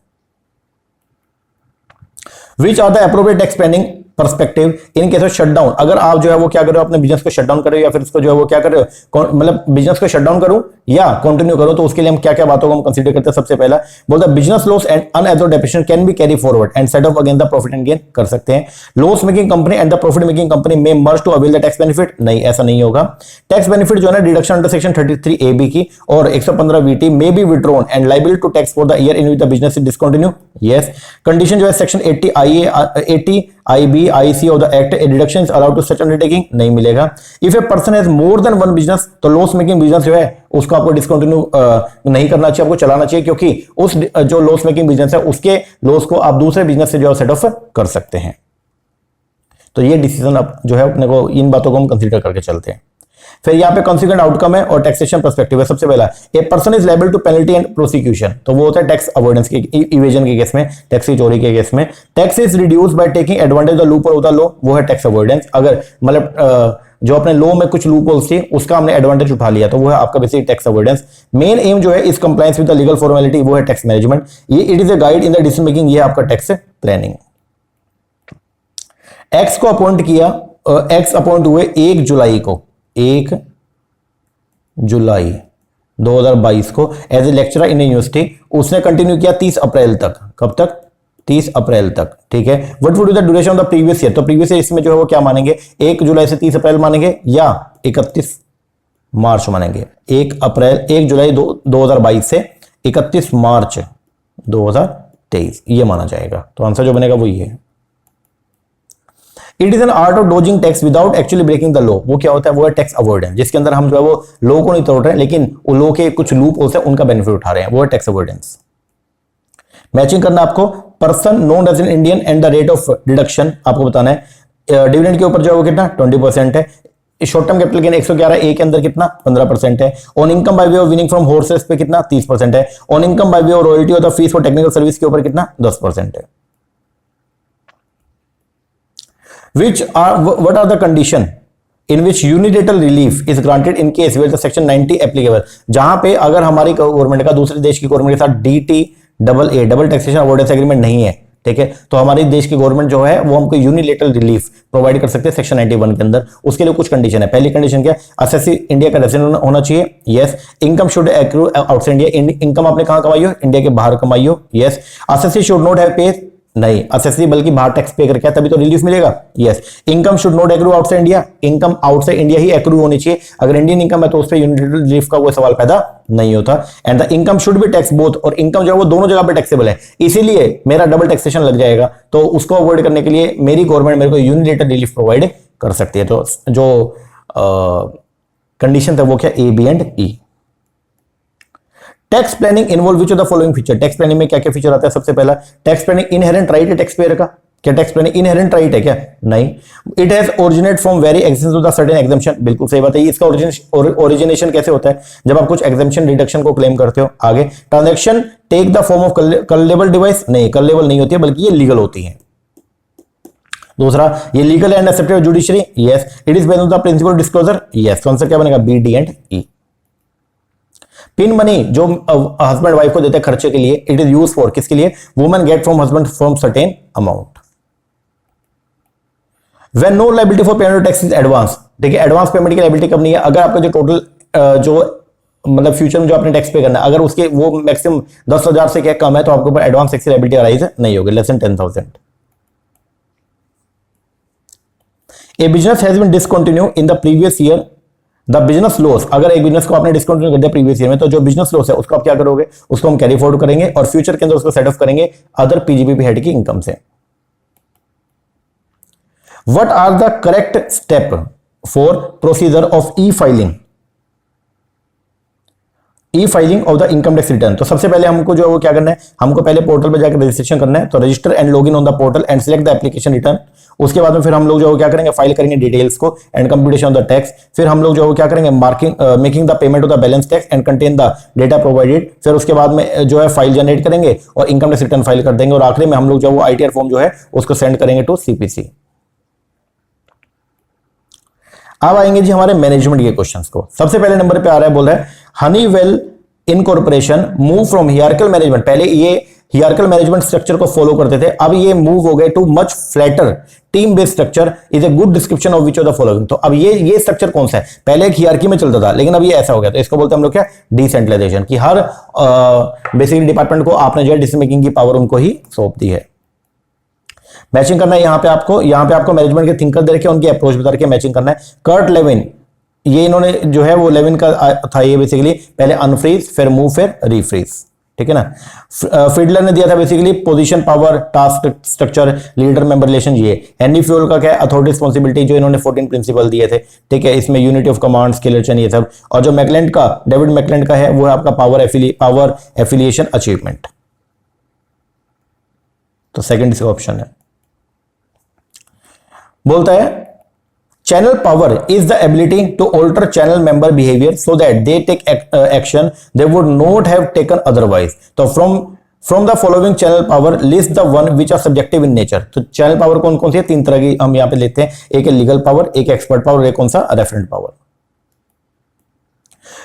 Which are the appropriate tax pending perspective in case of shutdown. अगर आप जो है वो क्या कर रहे हो, अपने बिजनेस को शटडाउन कर रहे हो या फिर उसको जो है वो क्या कर रहे हो, मतलब बिजनेस को शटडाउन करूं या कंटिन्यू करो, तो उसके लिए हम क्या क्या बातों को हम कंसीडर करते हैं। सबसे पहला बोलता है business loss and unabsorbed depreciation can be carry forward and set off against the profit and gain कर सकते हैं। Loss making company and the profit making company में merge to avail the tax benefit, नहीं ऐसा नहीं होगा। Tax benefit जो है ना डिडक्शन अंडर सेक्शन 33 AB की और 115 VT may be withdrawn and liable to tax for the year in which the business is discontinue, yes. Condition जो है section 80 IB IC of the act, a deduction is allowed to such undertaking, नहीं मिलेगा। If a person has more than one business, तो loss making business जो है उसको आपको discontinue नहीं करना चाहिए, आपको चलाना चाहिए, क्योंकि उस जो लॉस मेकिंग बिजनेस है उसके लॉस को आप दूसरे बिजनेस से जो है सेट ऑफ कर सकते हैं। तो ये डिसीजन अब जो है अपने को इन बातों को हम कंसीडर करके चलते हैं। फिर यहाँ पे कॉन्सिक्वेंट आउटकम है और टैक्सेशन पर्सपेक्टिव है। सबसे पहला a person is liable to penalty and prosecution, तो वो होता है टैक्स अवॉइडेंस के इवेजन के केस में, टैक्स की चोरी के केस में। Tax is reduce by taking advantage the loop और द लॉ, वो है टैक्स अवॉइडेंस। अगर मतलब जो अपने लॉ में कुछ लूप होल्स थी उसका हमने एडवांटेज उठा लिया, तो वो है आपका basic tax avoidance. Main aim जो है is compliance with the legal formality, वो है टैक्स मैनेजमेंट। ये it is a guide in the decision making, ये आपका टैक्स प्लानिंग। एक्स को अपॉइंट किया, एक्स अपॉइंट हुए 1 जुलाई को, 1 जुलाई 2022 को as a lecturer in university. उसने कंटिन्यू किया 30 अप्रैल तक। कब तक? 30 अप्रैल तक, ठीक है। What would be the duration of the previous year? तो प्रीवियस ईयर इसमें जो है वो क्या मानेंगे, 1 जुलाई से 30 अप्रैल मानेंगे या 31 मार्च मानेंगे? 1 जुलाई 2022 से 31 मार्च 2023 ये माना जाएगा। तो आंसर जो बनेगा वो ये है। It is an art of dodging tax without actually breaking the law. वो क्या होता है? वो है टैक्स अवॉइडेंस, जिसके अंदर हम जो है वो लॉ को नहीं तोड़ रहे हैं लेकिन वो लॉ के कुछ लूप होते हैं उनका बेनिफिट उठा रहे हैं, वो है टैक्स अवॉइडेंस। मैचिंग करना आपको, person known as an Indian and the rate of deduction आपको बताना है। डिविडेंड के ऊपर जो है वो कितना 20% है। Short term capital gain 111 A के अंदर कितना 15% है। On income by way of winning from horses पे कितना 30% है। On income by way of royalty और the fees for technical service के ऊपर कितना 10% है। What are the condition in which unilateral relief is granted in case where the section 90 applicable? जहां पे अगर हमारी गवर्नमेंट का दूसरे देश की गवर्नमेंट के साथ DTA double taxation avoidance agreement नहीं है, ठीक है, तो हमारे देश की गवर्नमेंट जो है वो हमको यूनिलेटरल रिलीफ प्रोवाइड कर सकते हैं सेक्शन 91 के अंदर। उसके लिए कुछ कंडीशन है। पहली कंडीशन क्या है? असेसी इंडिया का रेजिडेंट होना चाहिए, yes. Income should accrue outside India, income आपने कहां कमाई हो? इंडिया के बाहर कमाई हो, yes. Assessee should not have paid, नहीं असेसी बल्कि बाहर टैक्स पे करके तभी तो रिलीफ मिलेगा, yes. Income should not accrue outside India, income outside India he accrue होनी चाहिए। अगर इंडियन इनकम है तो उस पर यूनिलेटरल रिलीफ का कोई सवाल पैदा नहीं होता। And the income should be tax both, और इनकम जो है वो दोनों जगह पे टैक्सेबल है, इसीलिए मेरा डबल टैक्सेशन लग जाएगा। तो उसको अवॉइड करने के लिए मेरी गवर्नमेंट मेरे को यूनिलेटरल रिलीफ प्रोवाइड कर सकती है। तो जो कंडीशन था वो क्या? A, B and E. Tax planning involve which of the following feature? Tax planning में क्या क्या फीचर आता है? सबसे पहला, टैक्स प्लानिंग इनहेरेंट राइट है टैक्स पेयर का। क्या टैक्स प्लानिंग इनहेरेंट राइट है क्या? नहीं। It has originate from very excess of the certain exemption, बिल्कुल सही बात है। इसका ओरिजिनेशन कैसे होता है? जब आप कुछ एग्जम्पशन डिडक्शन को क्लेम करते हो। आगे, transaction take the form of colourable device, नहीं कलेबल नहीं होती है बल्कि ये लीगल होती है। दूसरा, ये legal and accepted judiciary, yes. It is based on the principle disclosure, yes. Answer क्या बनेगा? B, D and E. Pin money जो हस्बैंड वाइफ को देते हैं खर्चे के लिए, इट इज यूज फॉर किसके लिए? Women get from husband from certain amount. When no liability for payment tax is advance, देखिए एडवांस पेमेंट की लायबिलिटी कब नहीं है? अगर आपका जो टोटल जो मतलब फ्यूचर में जो आपने टैक्स पे करना है, अगर उसके वो मैक्सिमम 10,000 से क्या कम है तो आपके ऊपर एडवांस टैक्स की लायबिलिटी अराइज नहीं होगी, less than 10,000। A business has been discontinue in the previous year the business loss, अगर एक बिजनेस को आपने डिस्कंटिन्यू कर दिया प्रीवियस ईयर में, तो जो बिजनेस लॉस है उसको आप क्या करोगे? उसको हम कैरी फॉरवर्ड करेंगे और फ्यूचर के अंदर उसको सेट ऑफ करेंगे अदर पीजीबीपी हेड की इनकम से। What are the correct step for procedure of e filing? E filing of the income tax return. तो सबसे पहले हमको जो है वो क्या करना है? हमको पहले पोर्टल पे जाकर रजिस्ट्रेशन करना है। तो register and login on the portal and select the application return. उसके बाद में फिर हम लोग जो है क्या करेंगे? फाइल करेंगे डिटेल्स को and computation of the tax. फिर हम लोग जो है क्या करेंगे? Marking making the payment of the balance tax and contain the data provided. फिर उसके बाद में जो है फाइल जनरेट करेंगे और इनकम टैक्स रिटर्न फाइल कर देंगे और आखिरी में हम लोग जो वो आईटीआर फॉर्म जो है उसको सेंड करेंगे टू सीपीसी। अब आएंगे जी हमारे मैनेजमेंट के क्वेश्चंस को। सबसे पहले नंबर पे आ रहा है, बोल रहा है Honeywell incorporation move from hierarchical management. पहले ये हियरार्किकल मैनेजमेंट स्ट्रक्चर को फॉलो करते थे, अब ये मूव हो गए too much flatter team based structure is a good description of which of the following. तो अब ये स्ट्रक्चर कौन सा है? पहले एक हियरार्की में चलता था लेकिन अब ये ऐसा हो गया, तो इसको बोलते हैं हम लोग क्या? डिसेंट्रलाइजेशन, कि हर बेसिकली डिपार्टमेंट को आपने जो है डिसीजन मेकिंग की पावर उनको ही सौंप दी है। मैचिंग करना है यहां पे आपको मैनेजमेंट के थिंकर दे रखे, उनकी अप्रोच बता के मैचिंग करना है। कर्ट लेविन, ये इन्होंने जो है वो लेविन का था, ये बेसिकली पहले अनफ्रीज फिर मूव फिर रीफ्रीज, ठीक है ना। फिडलर ने दिया था basically position power task structure leader member relation. ये हेनरी फ्यूल का क्या है? अथॉरिटी रिस्पॉन्सिबिलिटी, जो इन्होंने 14 प्रिंसिपल दिए थे, ठीक है। इसमें unity of command, scalar chain, ये सब। और जो मैकलेंड का, डेविड मैकलेंड का है वो है आपका पावर एफिलिएशन अचीवमेंट। तो सेकंड इसका ऑप्शन है। बोलता है channel power is the ability to alter channel member behaviour so that they take action they would not have taken otherwise. तो from from the following channel power list the one which are subjective in nature. तो channel power कौन कौन सी है, 3 तरह की हम यहां पे लेते हैं, एक है लीगल पावर, एक एक्सपर्ट पावर, एक कौन सा, referent power.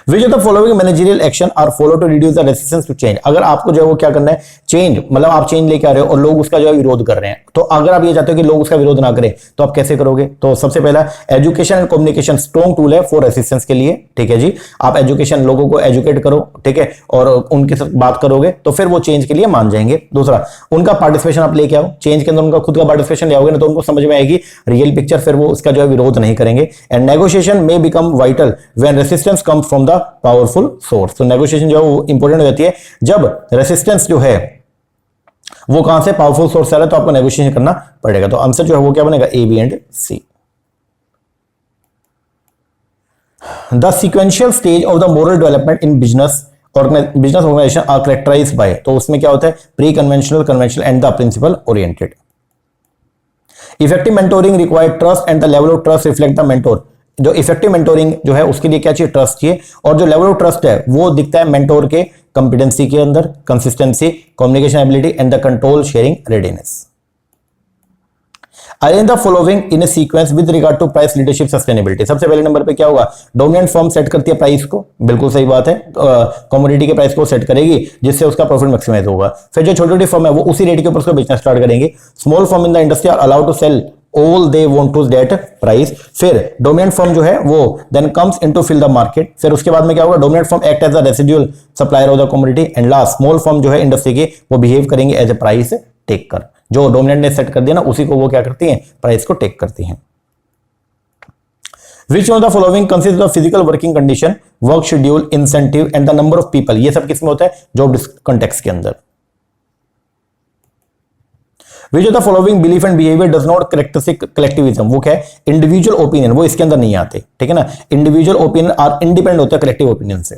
Which of the following managerial action are followed to reduce the resistance to change? अगर आपको जो है वो क्या करना है, चेंज मतलब आप चेंज लेके आ रहे हो और लोग उसका जो है विरोध कर रहे हैं, तो अगर आप ये चाहते हो कि लोग उसका विरोध ना करें तो आप कैसे करोगे? तो सबसे पहला education and communication strong tool है फॉर रेसिस्टेंस के लिए, ठीक है जी। आप एजुकेशन, लोगों को एजुकेट करो, ठीक है, और उनके साथ बात करोगे तो फिर वो चेंज के लिए मान जाएंगे। दूसरा, उनका पार्टिसिपेशन आप लेके आओ, चेंज के अंदर उनका खुद का पार्टिसिपेशन ले आओगे ना तो उनको समझ में आएगी रियल पिक्चर, फिर वो उसका जो है विरोध नहीं करेंगे। एंड नेगोशिएशन में become vital when resistance come from the powerful source. तो नेगोशिएशन जो है वो इंपॉर्टेंट हो जाती है जब रेसिस्टेंस जो है वो कहां से, पावरफुल सोर्स आ रहा है, तो आपको नेगोशिएशन करना पड़ेगा। तो आंसर जो है वो क्या बनेगा, A, B and C. The sequential stage of the moral development in business organization are characterized by, तो उसमें क्या होता है, pre conventional, conventional and the principle oriented. Effective mentoring require trust and the level of trust reflect the mentor. जो effective mentoring जो है उसके लिए क्या चाहिए, ट्रस्ट चाहिए, और जो लेवल ऑफ ट्रस्ट है वो दिखता है मेंटोर के कॉम्पिटेंसी के अंदर, consistency, communication ability and the control sharing readiness. Arrange the following in a sequence with regard to price leadership sustainability. सबसे पहले नंबर पे क्या होगा, डोमिनेंट फर्म सेट करती है प्राइस को, बिल्कुल सही बात है, कमोडिटी के प्राइस को सेट करेगी जिससे उसका प्रॉफिट मैक्सिमाइज होगा। फिर जो छोटी छोटी फर्म है वो उसी रेट के ऊपर उसको बेचना स्टार्ट करेंगे। Small firm in the industry are allowed to sell all they want to that price। फिर डोमिनेंट फर्म जो है वो then comes into fill the market। फिर उसके बाद में क्या होगा, dominant firm act as a residual supplier of the commodity. And last, small firm जो है इंडस्ट्री की वो बिहेव करेंगे एज ए प्राइस टेकर। जो डोमिनेंट ने सेट कर दिया ना उसी को वो क्या करती हैं, प्राइस को टेक करती हैं। Which one of the following consists of physical working condition, work schedule, incentive and the number of people? ये सब किसमें होता है, जॉब कॉन्टेक्स्ट के अंदर। Which of the following belief and behavior does not characteristic collectivism? वो क्या है, इंडिविजुअल ओपिनियन, वो इसके अंदर नहीं आते, ठीक है ना। इंडिविजुअल ओपिनियन आर इंडिपेंडेंट होता है कलेक्टिव ओपिनियन से।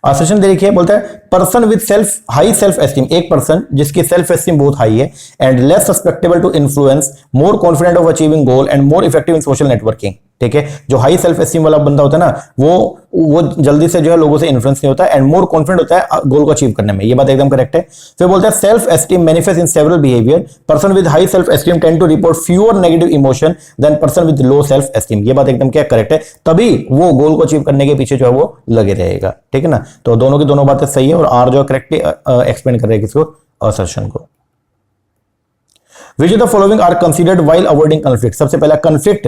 असर्शन देखिए, बोलता है person with self high self esteem, एक पर्सन जिसकी सेल्फ एस्टीम बहुत हाई है, and less susceptible to influence, more confident of achieving goal and more effective in social networking. ठीक है, जो हाई सेल्फ एस्टीम वाला बंदा होता है ना वो जल्दी से जो है लोगों से इन्फ्लुएंस नहीं होता है एंड मोर कॉन्फिडेंट होता है गोल को अचीव करने में। ये बात एकदम करेक्ट है। फिर बोलता है self esteem manifest in several behaviour, person with high self esteem tend to report fewer negative emotion than person with low self esteem. ये बात एकदम क्या करेक्ट है, तभी वो गोल को अचीव करने के पीछे जो है वो लगे रहेगा। ठीक है ना, तो दोनों की दोनों बातें सही है और आर जो करेक्टली एक्सप्लेन कर रहे हैं किसको, असर्शन को। Which of the following are considered while avoiding conflict? सबसे पहला कॉन्फ्लिक्ट,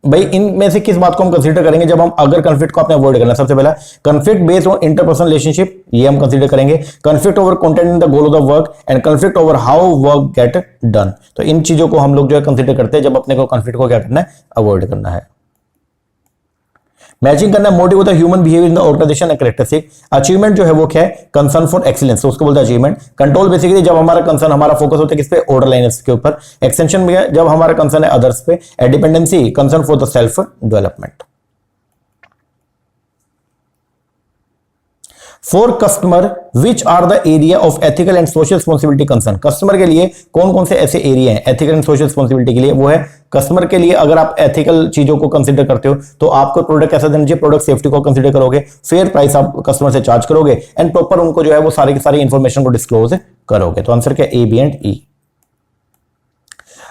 भाई इनमें से किस बात को हम कंसीडर करेंगे जब हम अगर कॉन्फ्लिक्ट को आपने अवॉइड करना है? सबसे पहला conflict based on interpersonal relationship, ये हम कंसीडर करेंगे। Conflict over content in the goal of the work and conflict over how work get done. तो इन चीजों को हम लोग जो है कंसीडर करते हैं जब अपने को कॉन्फ्लिक्ट को क्या करना है, अवॉइड करना है। मैचिंग करना है मोटिव होता है human behaviour in the organisation and characteristic. Achievement जो है वो क्या है, कंसर्न फॉर एक्सीलेंस, तो उसको बोलते हैं अचीवमेंट। कंट्रोल बेसिकली जब हमारा कंसर्न, हमारा फोकस होता है किस पे, ऑर्डर लाइनर्स के ऊपर। एक्सटेंशन में जब हमारा कंसर्न है अदर्स पे। Dependency concern for the self development. For customer which are the area of ethical and social responsibility concern? Customer के लिए कौन कौन से ऐसे एरिया हैं एथिकल एंड सोशल रिस्पॉन्सिबिलिटी के लिए? वो है कस्टमर के लिए अगर आप एथिकल चीजों को कंसीडर करते हो तो आपको प्रोडक्ट कैसा देना चाहिए, प्रोडक्ट सेफ्टी को कंसीडर करोगे, फेयर प्राइस आप कस्टमर से चार्ज करोगे एंड प्रॉपर उनको जो है वो सारी की सारी इंफॉर्मेशन को डिस्क्लोज करोगे। तो आंसर क्या, A, B and E.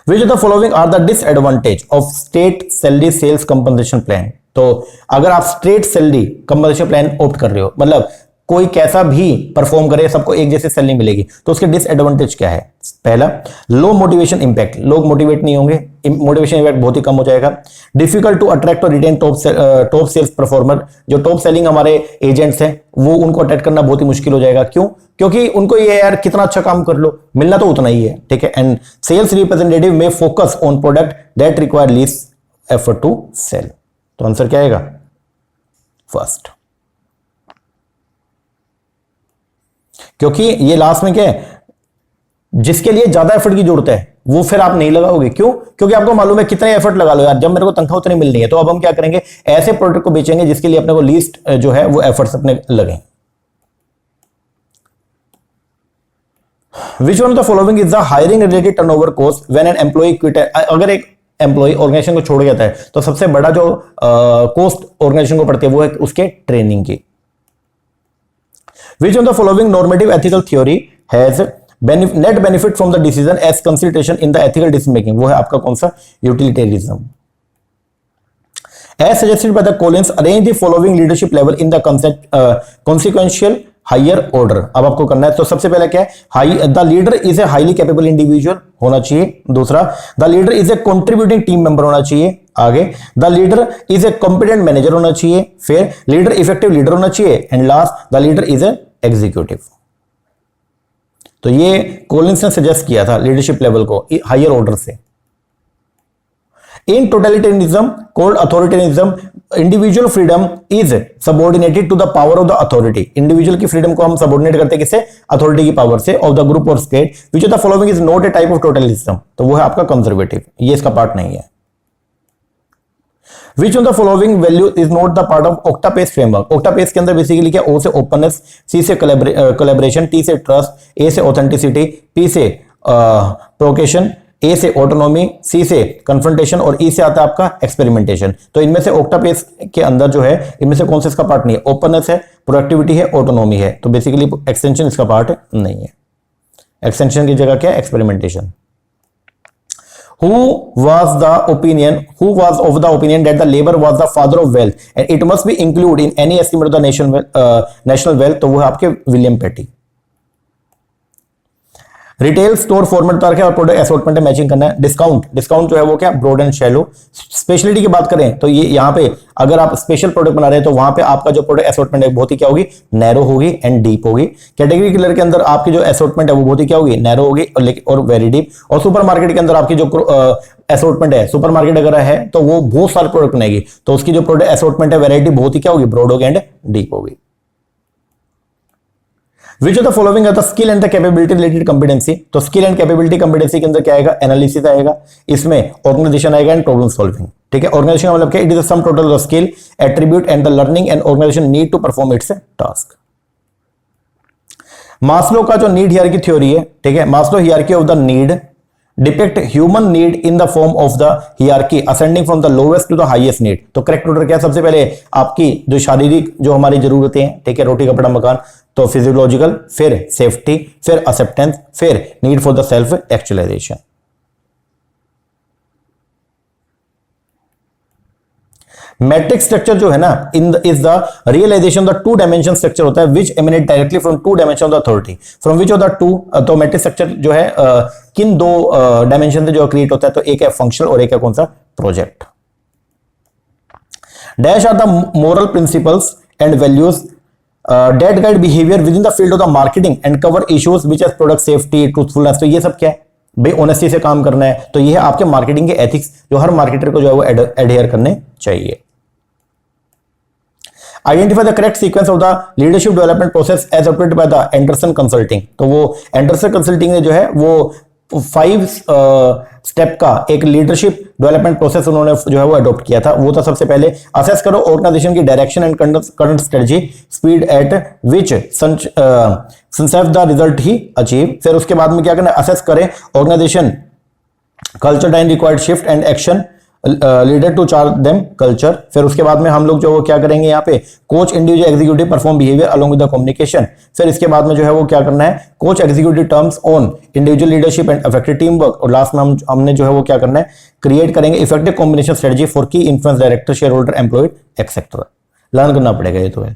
Which of the following are the disadvantage of state salary sales compensation plan? तो अगर आप straight salary compensation plan opt कर रहे हो, मतलब कोई कैसा भी परफॉर्म करे सबको एक जैसी सैलरी मिलेगी, तो उसके डिसएडवांटेज क्या है? पहला, लो मोटिवेशन इंपैक्ट, लोग मोटिवेट नहीं होंगे, मोटिवेशन इंपैक्ट बहुत ही कम हो जाएगा। डिफिकल्ट टू अट्रैक्ट और रिटेन टॉप सेल्स परफॉर्मर, जो टॉप सेलिंग हमारे एजेंट्स हैं वो उनको अट्रैक्ट करना बहुत ही मुश्किल हो जाएगा। क्यों? क्योंकि उनको ये यार कितना अच्छा काम कर लो, मिलना तो उतना ही है। ठीक है, एंड सेल्स रिप्रेजेंटेटिव में focus on product that require less effort to sell. तो आंसर क्या आएगा, फर्स्ट। क्योंकि ये लास्ट में क्या है, जिसके लिए ज्यादा एफर्ट की जरूरत है वो फिर आप नहीं लगाओगे। क्यों? क्योंकि आपको मालूम है कितने एफर्ट लगा लो यार, जब मेरे को तनख्वाह उतनी मिलनी है, तो अब हम क्या करेंगे, ऐसे प्रोडक्ट को बेचेंगे जिसके लिए अपने को लीस्ट जो है वो एफर्ट्स अपने लगे। Which one of the following is the hiring related turnover cost when an employee quit? अगर एक एम्प्लॉय ऑर्गेनाइजेशन को छोड़ जाता है तो सबसे बड़ा जो कॉस्ट ऑर्गेनाइजेशन को पड़ती है वो है उसके ट्रेनिंग की। Which of the following normative ethical theory has net benefit from the decision as consideration in the ethical decision making? वो है आपका कौन सा? यूटिलिटेरिज्म. As suggested by the Collins, arrange the following leadership level in the consequential higher order. अब आपको करना है, तो सबसे पहले क्या है? The leader is a highly capable individual होना चाहिए. दूसरा, the leader is a contributing team member होना चाहिए. आगे, the leader is a competent manager होना चाहिए. फिर लीडर इफेक्टिव लीडर होना चाहिए. And last, the leader is a executive. तो ये कॉलिंस ने सजेस्ट किया था लीडरशिप लेवल को हायर ऑर्डर से. In totalitarianism, called authoritarianism, individual freedom is subordinated to the power of the authority. Individual की freedom को हम subordinate करते हैं किससे? Authority की power से, of the group or state. Which of the following is not a type of totalitarianism? तो वो है आपका conservative. ये इसका पार्ट नहीं है. Which of the following value is not the part of OCTA-PACE framework? OCTA-PACE के अंदर बेसिकली क्या? O से openness, C से collaboration, T से trust, A से authenticity, P से provocation, ए से ऑटोनॉमी, सी से कन्फ्रंटेशन और ई से आता है आपका एक्सपेरिमेंटेशन. तो इनमें से OCTA-PACE के अंदर जो है इनमें से कौन सा इसका पार्ट नहीं है? ओपननेस है, प्रोडक्टिविटी है, ऑटोनॉमी है. तो बेसिकली एक्सटेंशन इसका पार्ट नहीं है. एक्सटेंशन की जगह क्या है? Experimentation. Who was of the opinion that the labor was the father of wealth and it must be included in any estimate of the national wealth? तो वो है आपके विलियम पेटी. रिटेल स्टोर फॉर्मेट तार है और प्रोडक्ट असॉर्टमेंट है, matching करना है. डिस्काउंट जो है वो क्या? Broad and shallow. स्पेशलिटी की बात करें तो ये यहाँ पे अगर आप स्पेशल प्रोडक्ट बना रहे हैं तो वहां पे आपका जो प्रोडक्ट असॉर्टमेंट है बहुत ही क्या होगी? नैरो होगी एंड डीप होगी. कैटेगरी किलर के अंदर आपकी जो असॉर्टमेंट है वो बहुत ही क्या होगी? नैरो होगी और वेरी डीप. और सुपरमार्केट के अंदर आपकी जो असॉर्टमेंट है, सुपरमार्केट अगर है तो वो बहुत सारे प्रोडक्ट बनेगी, तो उसकी जो प्रोडक्ट असॉर्टमेंट है वैरायटी बहुत ही क्या होगी? ब्रॉड होगी एंड डीप होगी. Which of the following are the skill and the capability related competency? तो skill and capability competency के अंदर क्या आएगा? एनालिसिस आएगा, इसमें ऑर्गेनाइजेशन आएगा एंड प्रॉब्लम सॉल्विंग. ठीक है, ऑर्गेनाइजेशन का मतलब क्या? It is the sum total of skill, attribute and the learning and organization need to perform its task. Maslow का जो नीड हियरार्की थ्योरी है, ठीक है, Maslow hierarchy of the need depict human need in the form of the hierarchy ascending from the lowest to the highest need. तो correct order क्या? सबसे पहले आपकी जो शारीरिक जो हमारी जरूरतें हैं, ठीक है, रोटी कपड़ा मकान, तो फिजियोलॉजिकल, फिर सेफ्टी, फिर एक्सेप्टेंस, फिर need for the self actualization. Matrix structure जो है ना is the realization the two dimension structure होता है which emanate directly from two dimension of the authority. From which of the two? तो matrix structure जो है किन दो डायमेंशन से जो क्रिएट होता है? तो एक है फंक्शनल और एक है कौन सा? Project. Dash are the moral principles and values that guide behavior within the field of the marketing and cover issues which as product safety, truthfulness. तो ये सब क्या है भाई? ऑनेस्टी से काम करना है. तो ये है आपके मार्केटिंग के एथिक्स जो हर मार्केटर को जो है वो एडहेयर करने चाहिए. Identify the correct sequence of the leadership development process as operated by the Anderson consulting. तो वो एंडरसन कंसल्टिंग ने जो है वो 5 स्टेप का एक लीडरशिप डेवलपमेंट प्रोसेस उन्होंने जो है वो अडॉप्ट किया था. वो था सबसे पहले असेस करो ऑर्गेनाइजेशन की direction and current strategy, speed at which संसेव द रिजल्ट ही अचीव. फिर उसके बाद में क्या करना है? असेस करें organization culture and required shift and action leader to charge them culture. फिर उसके बाद में हम लोग जो वो क्या करेंगे यहाँ पे? Coach individual executive perform behaviour along with the communication. फिर इसके बाद में जो है वो क्या करना है? Coach executive terms on individual leadership and effective team work. और लास्ट में हमने जो है वो क्या करना है? क्रिएट करेंगे इफेक्टिव कॉम्बिनेशन स्ट्रेटजी फॉर की influence director, share holder, employed etcetera. Learn करना पड़ेगा ये तो है.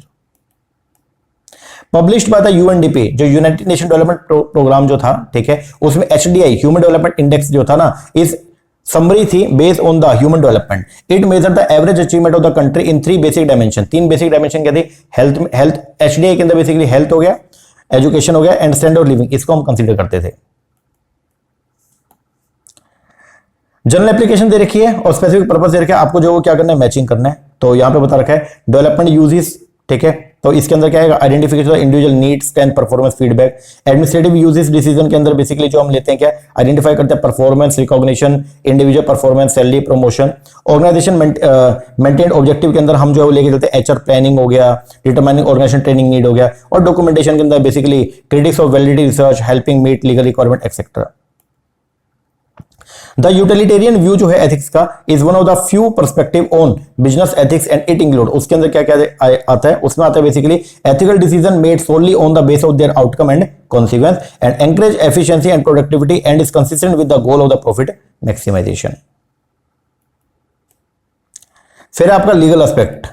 पब्लिश्ड बाय द यूएनडीपी, जो यूनाइटेड नेशन डेवलपमेंट प्रोग्राम जो था, ठीक है, उसमें HDI ह्यूमन डेवलपमेंट इंडेक्स जो था ना, इस समरी थी based on the human development. It measure the average achievement of the country in 3 basic dimension. 3 basic dimension क्या थी? हेल्थ HDI के अंदर बेसिकली हेल्थ हो गया, एजुकेशन हो गया एंड स्टैंडर्ड ऑफ लिविंग, इसको हम कंसीडर करते थे. जनरल एप्लीकेशन दे रखी है और स्पेसिफिक पर्पस दे रखा है. आपको जो क्या करना है? मैचिंग करना है. तो यहां पे बता रखा है डेवलपमेंट यूजेस, ठीक है, तो इसके अंदर क्या है? Identification of individual needs, strength, performance, feedback. Administrative uses decision के अंदर बेसिकली जो हम लेते हैं क्या? आइडेंटिफाई करते हैं performance, recognition, individual performance, salary, promotion. Organisation maintain objective के अंदर हम जो है वो लेके चलते हैं HR प्लानिंग हो गया, डिटरमाइनिंग ऑर्गेनाइजेशन ट्रेनिंग नीड हो गया. और डॉक्यूमेंटेशन के अंदर basically critics of validity research, helping meet legal requirement etcetera. The utilitarian view जो है एथिक्स का is one of the few perspective on business ethics and it include, उसके अंदर क्या क्या आता है, उसमें आता है basically ethical decision made solely on the base of their outcome and consequence and encourage efficiency and productivity and is consistent with the goal of the profit maximisation. फिर आपका लीगल एस्पेक्ट,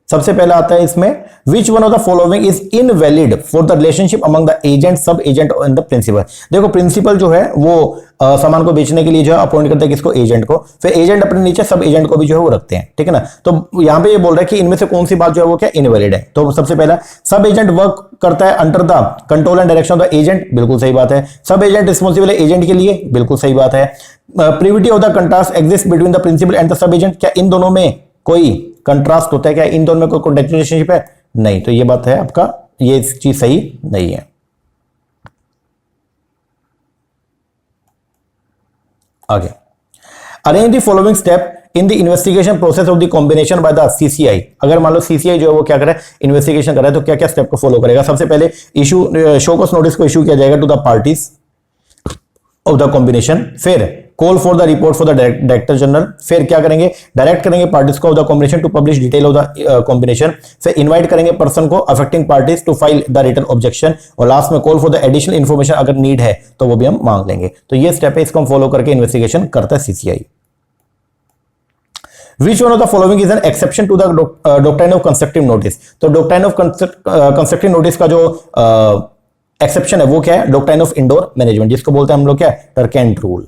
सबसे पहला आता है इसमें विच one of the following is invalid for the relationship among the agent, सब agent and the principal. देखो principal जो है वो सामान को बेचने के लिए जो है अपॉइंट करते हैं किसको, एजेंट को, फिर एजेंट अपने नीचे सब एजेंट को भी जो है वो रखते हैं, ठीक है ना। तो यहां पे ये बोल रहा है कि इनमें से कौन सी बात जो है वो क्या इनवैलिड है। तो सबसे पहला सब एजेंट वर्क करता है under the control and direction of the agent, बिल्कुल सही बात है। सब एजेंट रिस्पॉन्सिबल है एजेंट के लिए, बिल्कुल सही बात है। Privity of the contrast exist between the principal and the sub agent, क्या इन दोनों में कोई कंट्रास्ट होता है, क्या इन दोनों में कोई कॉन्ट्रैक्चुअल रिलेशनशिप है, नहीं। तो ये बात है आपका, ये चीज सही नहीं है। आगे, arrange the following step in the investigation process of the combination by the CCI. अगर मान लो सीसीआई जो है वो क्या करे, इन्वेस्टिगेशन कर रहा है, तो क्या क्या स्टेप को फॉलो करेगा। सबसे पहले इशू शोकॉस नोटिस को इशू किया जाएगा to the parties of the combination, फिर call for the report for the director general, फिर क्या करेंगे, डायरेक्ट करेंगे पार्टीज को of the combination to publish detail of the combination, फिर इनवाइट करेंगे पर्सन को affecting parties to file the written objection, और लास्ट में call for the additional information, अगर नीड है तो वो भी हम मांग लेंगे। तो ये स्टेप है, इसको हम फॉलो करके इन्वेस्टिगेशन करता है CCI. Which one of the following is an exception to the doctrine of constructive notice? तो doctrine of constructive notice का जो एक्सेप्शन है वो क्या है, डॉक्ट्राइन ऑफ इंडोर मैनेजमेंट, जिसको बोलते हैं हम लोग क्या, टर्केंट rule.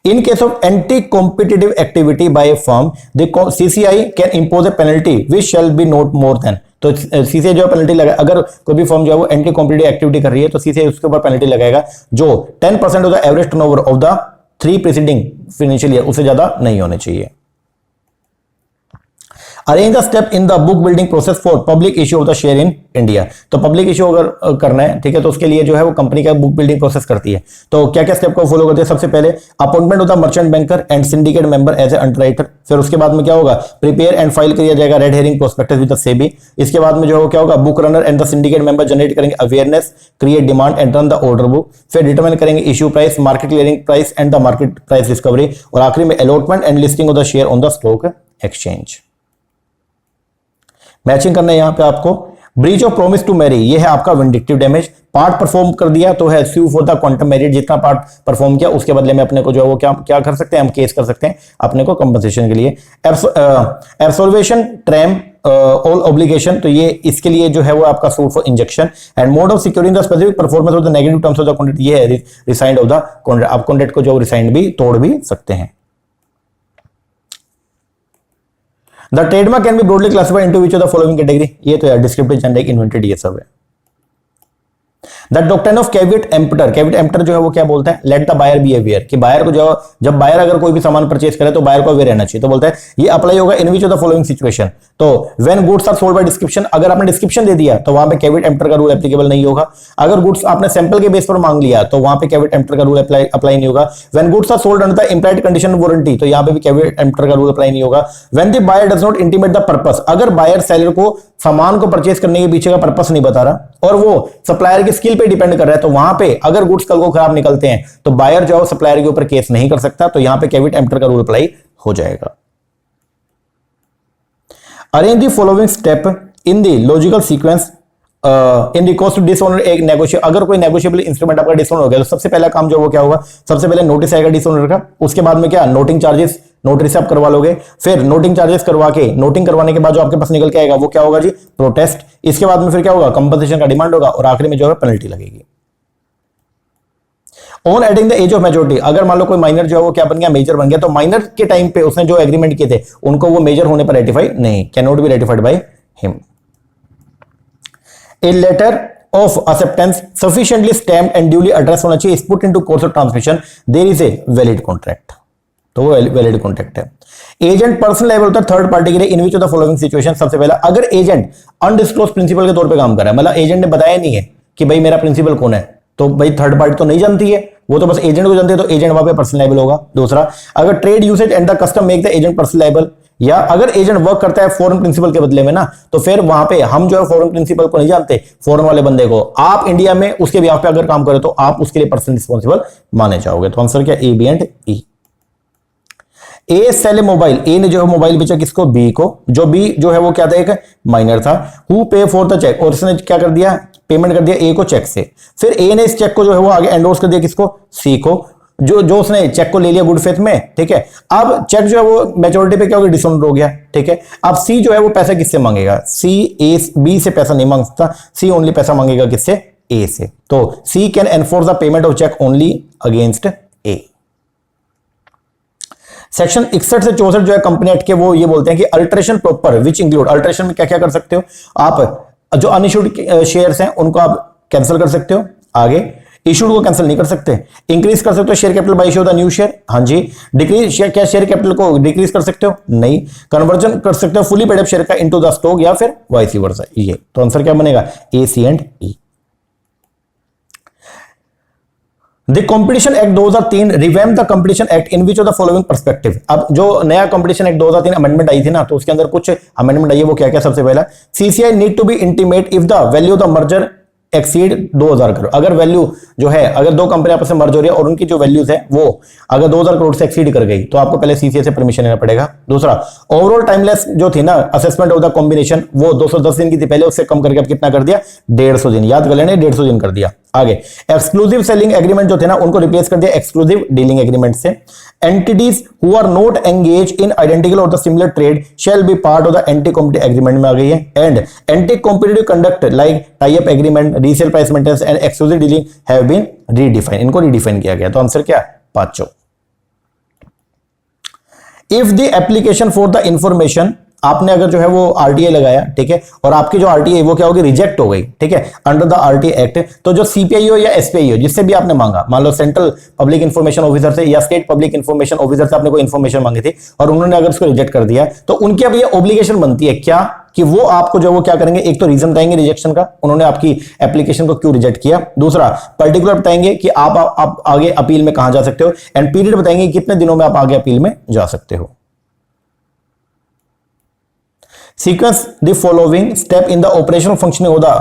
In case of anti-competitive activity by a firm, the CCI can impose a penalty which shall be not more than, तो सीसीआई जो पेनल्टी लगा, अगर कोई भी फर्म जो है वो एंटी कॉम्पिटिटिव एक्टिविटी कर रही है तो सीसीआई उसके ऊपर पेनल्टी लगाएगा जो 10% of the average turnover of the 3 preceding financial year, उससे ज्यादा नहीं होने चाहिए। Arrange the step in the book building process for public issue of the share in India. तो पब्लिक इश्यू अगर करना है, ठीक है, तो उसके लिए जो है वो कंपनी का बुक बिल्डिंग प्रोसेस करती है। तो क्या क्या स्टेप को फॉलो करती है, सबसे पहले appointment of the merchant banker and syndicate member as a underwriter, फिर उसके बाद में क्या होगा, प्रिपेयर एंड फाइल किया जाएगा red herring prospectus with the SEBI. इसके बाद में जो है क्या होगा, book runner and the syndicate member generate करेंगे awareness, create demand and run the order book, फिर डिटरमाइन करेंगे issue price, market clearing price and the market price discovery, और आखिरी में allotment and listing of the share on the stock exchange. Matching करना है यहां पे आपको। Breach of promise to Mary, ये है आपका विंडिक्टिव डैमेज, पार्ट परफॉर्म कर दिया तो है स्यू फॉर द क्वांटम मेरिट, जितना पार्ट परफॉर्म किया उसके बदले में अपने को जो है वो क्या कर सकते हैं, हम केस कर सकते हैं अपने को कंपनसेशन के लिए। एब्सोल्वेशन ट्रैम ऑल ऑब्लिगेशन, तो ये इसके लिए जो है वो आपका suit for injection. And mode of securing the specific performance of the negative terms of the contract, ये है रिसाइंड ऑफ द कॉन्ट्रैक्ट, आप कॉन्ट्रैक्ट को जो रिसाइंड भी तोड़ भी सकते हैं। The trademark can be broadly classified into which of the following category? ये तो यार डिस्क्रिप्टिव, जेनेरिक, इन्वेंटेड, ये सब है। The doctrine of caveat emptor, caveat emptor जो है वो क्या बोलता है, let the buyer be aware, कि बायर को जो जब बायर अगर कोई भी सामान परचेज करे तो बायर को अवेयर रहना चाहिए। तो बोलता है ये अप्लाई होगा in which of the following situation, तो when goods are sold by description, अगर आपने डिस्क्रिप्शन दे दिया तो वहां पे कैविट एम्पटर का रूल एप्लीकेबल नहीं होगा। अगर गुड्स आपने सैंपल के बेस पर मांग लिया तो वहां पे कैविट एम्पटर का रूल अप्लाई नहीं होगा। When goods are sold under the implied condition warranty, तो यहां पे भी कैविट एम्पटर का रूल अप्लाई नहीं होगा। When the buyer does not intimate the purpose, अगर बायर सेलर को सामान को परचेज करने के पीछे का पर्पस नहीं बता रहा और वो सप्लायर की स्किल पे डिपेंड कर रहा है, तो वहां पे अगर गुड्स कल को खराब निकलते हैं तो बायर जो है सप्लायर के ऊपर केस नहीं कर सकता, तो यहां पे कैविट एम्पटर का रूल अप्लाई हो जाएगा। Arrange the following step in the logical sequence in the cost dishonour, एक नेगोशिएट, अगर कोई नेगोशिएबल इंस्ट्रूमेंट आपका डिसऑनर हो गया तो सबसे पहला काम जो वो क्या होगा, सबसे पहले नोटिस आएगा डिसऑनर का, उसके बाद में क्या, नोटिंग चार्जेस, नोटिस आप करवा लोगे, फिर नोटिंग चार्जेस करवा के, नोटिंग करवाने के बाद जो आपके पास निकल के आएगा वो क्या होगा जी, प्रोटेस्ट। इसके बाद में फिर क्या होगा, कंपनसेशन का डिमांड होगा, और आखिरी में जो है पेनल्टी लगेगी। On adding the age of majority, अगर मान लो कोई माइनर जो है वो क्या बन गया, मेजर बन गया, तो माइनर के टाइम पे उसने जो एग्रीमेंट किए थे उनको वो मेजर होने पर रेटिफाई नहीं, can not be ratified by him. A letter of acceptance sufficiently stamped and duly addressed होना चाहिए, is put into course of transmission, there is a valid contract, तो वो वैलिड कॉन्ट्रैक्ट है। एजेंट पर्सनल लायबल होता है third party के लिए in which of the following situation, सबसे पहला अगर एजेंट अनडिस्क्लोज प्रिंसिपल के तौर पे काम कर रहा है, मतलब एजेंट ने बताया नहीं है कि भाई मेरा प्रिंसिपल कौन है, तो भाई थर्ड पार्टी तो नहीं जानती है, वो तो बस एजेंट को जानती है, तो एजेंट वहां पे पर्सनल लायबल होगा। दूसरा, अगर trade usage and the custom make the agent personal liable, या अगर एजेंट वर्क करता है फॉरेन प्रिंसिपल के बदले में ना, तो फिर वहां पे हम जो है फॉरेन प्रिंसिपल को नहीं जानते, फॉरेन वाले बंदे को, आप इंडिया में उसके बिहाफ पे अगर काम करो तो आप उसके लिए पर्सन रिस्पॉन्सिबल माने जाओगे। तो आंसर क्या, A, B and E. A sell mobile, A ने जो है मोबाइल बेचा किसको, बी को, जो बी जो है वो क्या था, एक माइनर था। हु पे फॉर द चेक, और इसने क्या कर दिया, पेमेंट कर दिया ए को चेक से। फिर ए ने इस चेक को जो है वो आगे एंडोर्स कर दिया किसको, सी को, जो उसने चेक को ले लिया गुड फेथ में, ठीक है। अब चेक जो है वो मैच्योरिटी पे क्या हो गया, डिसऑनर हो गया, ठीक है। अब सी जो है वो पैसा किससे मांगेगा, सी ए बी से पैसा नहीं मांग सकता, सी ओनली पैसा मांगेगा किससे, ए से। तो C can enforce the payment of cheque only against A. Section 61 से 64 जो है कंपनी एक्ट के, वो ये बोलते हैं कि alteration proper which include, alteration में क्या क्या कर सकते हो आप, जो अनइश्यूड शेयर्स हैं उनको आप कैंसिल कर सकते हो, आगे इशूड को कैंसिल नहीं कर सकते। इंक्रीज कर सकते हो share capital by issue of the new share, हाँ जी। डिक्रीज क्या शेयर कैपिटल को डिक्रीज कर सकते हो, नहीं। कन्वर्जन कर सकते हो फुली पेड अप शेयर का इनटू द स्टॉक, या फिर वाइस वर्सा, ये। तो आंसर क्या बनेगा, A, C and E. The competition act 2003 revamp the competition act in which of the following perspective. अब जो नया कंपटीशन एक्ट 2003 अमेंडमेंट आई थी ना, तो उसके अंदर कुछ अमेंडमेंट आई है, वो क्या क्या, सबसे पहला CCI need to be intimate if the value of the merger exceed 2000 crore. अगर वैल्यू जो है, अगर दो कंपनी आपस में मर्ज हो रही है और उनकी जो वैल्यूज है वो अगर 2000 करोड़ से एक्सीड कर गई, तो आपको पहले सीसीआई से परमिशन लेना पड़ेगा। दूसरा, ओवरऑल टाइमलेस जो थी ना असेसमेंट ऑफ द कॉम्बिनेशन, वो 210 दिन की थी पहले, उससे कम करके अब कितना कर दिया, 150 दिन, याद कर लेना, 150 दिन कर दिया। आगे एक्सक्लूसिव सेलिंग एग्रीमेंट जो थे ना, उनको रिप्लेस कर दिया एक्सक्लूसिव डीलिंग एग्रीमेंट से। Entities who are not engage in identical or the similar trade shall be part of the anti competitive agreement में आ गई है। And anti competitive conduct like tie up agreement, resale price maintenance and exclusive dealing have been redefine, इनको redefine किया गया। तो answer क्या, पांचों। If the application for the information, आपने अगर जो है वो आरटीआई लगाया, ठीक है, और आपकी जो आरटीआई वो क्या होगी, रिजेक्ट हो गई, ठीक है, अंडर द आरटीआई एक्ट, तो जो सीपीआई हो या एसपीआई हो, जिससे भी आपने मांगा, मान लो सेंट्रल पब्लिक इंफॉर्मेशन ऑफिसर से या स्टेट पब्लिक इंफॉर्मेशन ऑफिसर से आपने कोई इंफॉर्मेशन मांगी थी और उन्होंने अगर उसको रिजेक्ट कर दिया, तो उनकी अब ये ऑब्लिगेशन बनती है क्या, कि वो आपको जो वो क्या करेंगे, एक तो रीजन बताएंगे रिजेक्शन का, उन्होंने आपकी एप्लीकेशन को क्यों रिजेक्ट किया। दूसरा, पर्टिकुलर बताएंगे कि आप आगे अपील में कहां जा सकते हो, एंड पीरियड बताएंगे कितने दिनों में आप आगे अपील में जा सकते हो। Sequence the following step in the operational functioning of the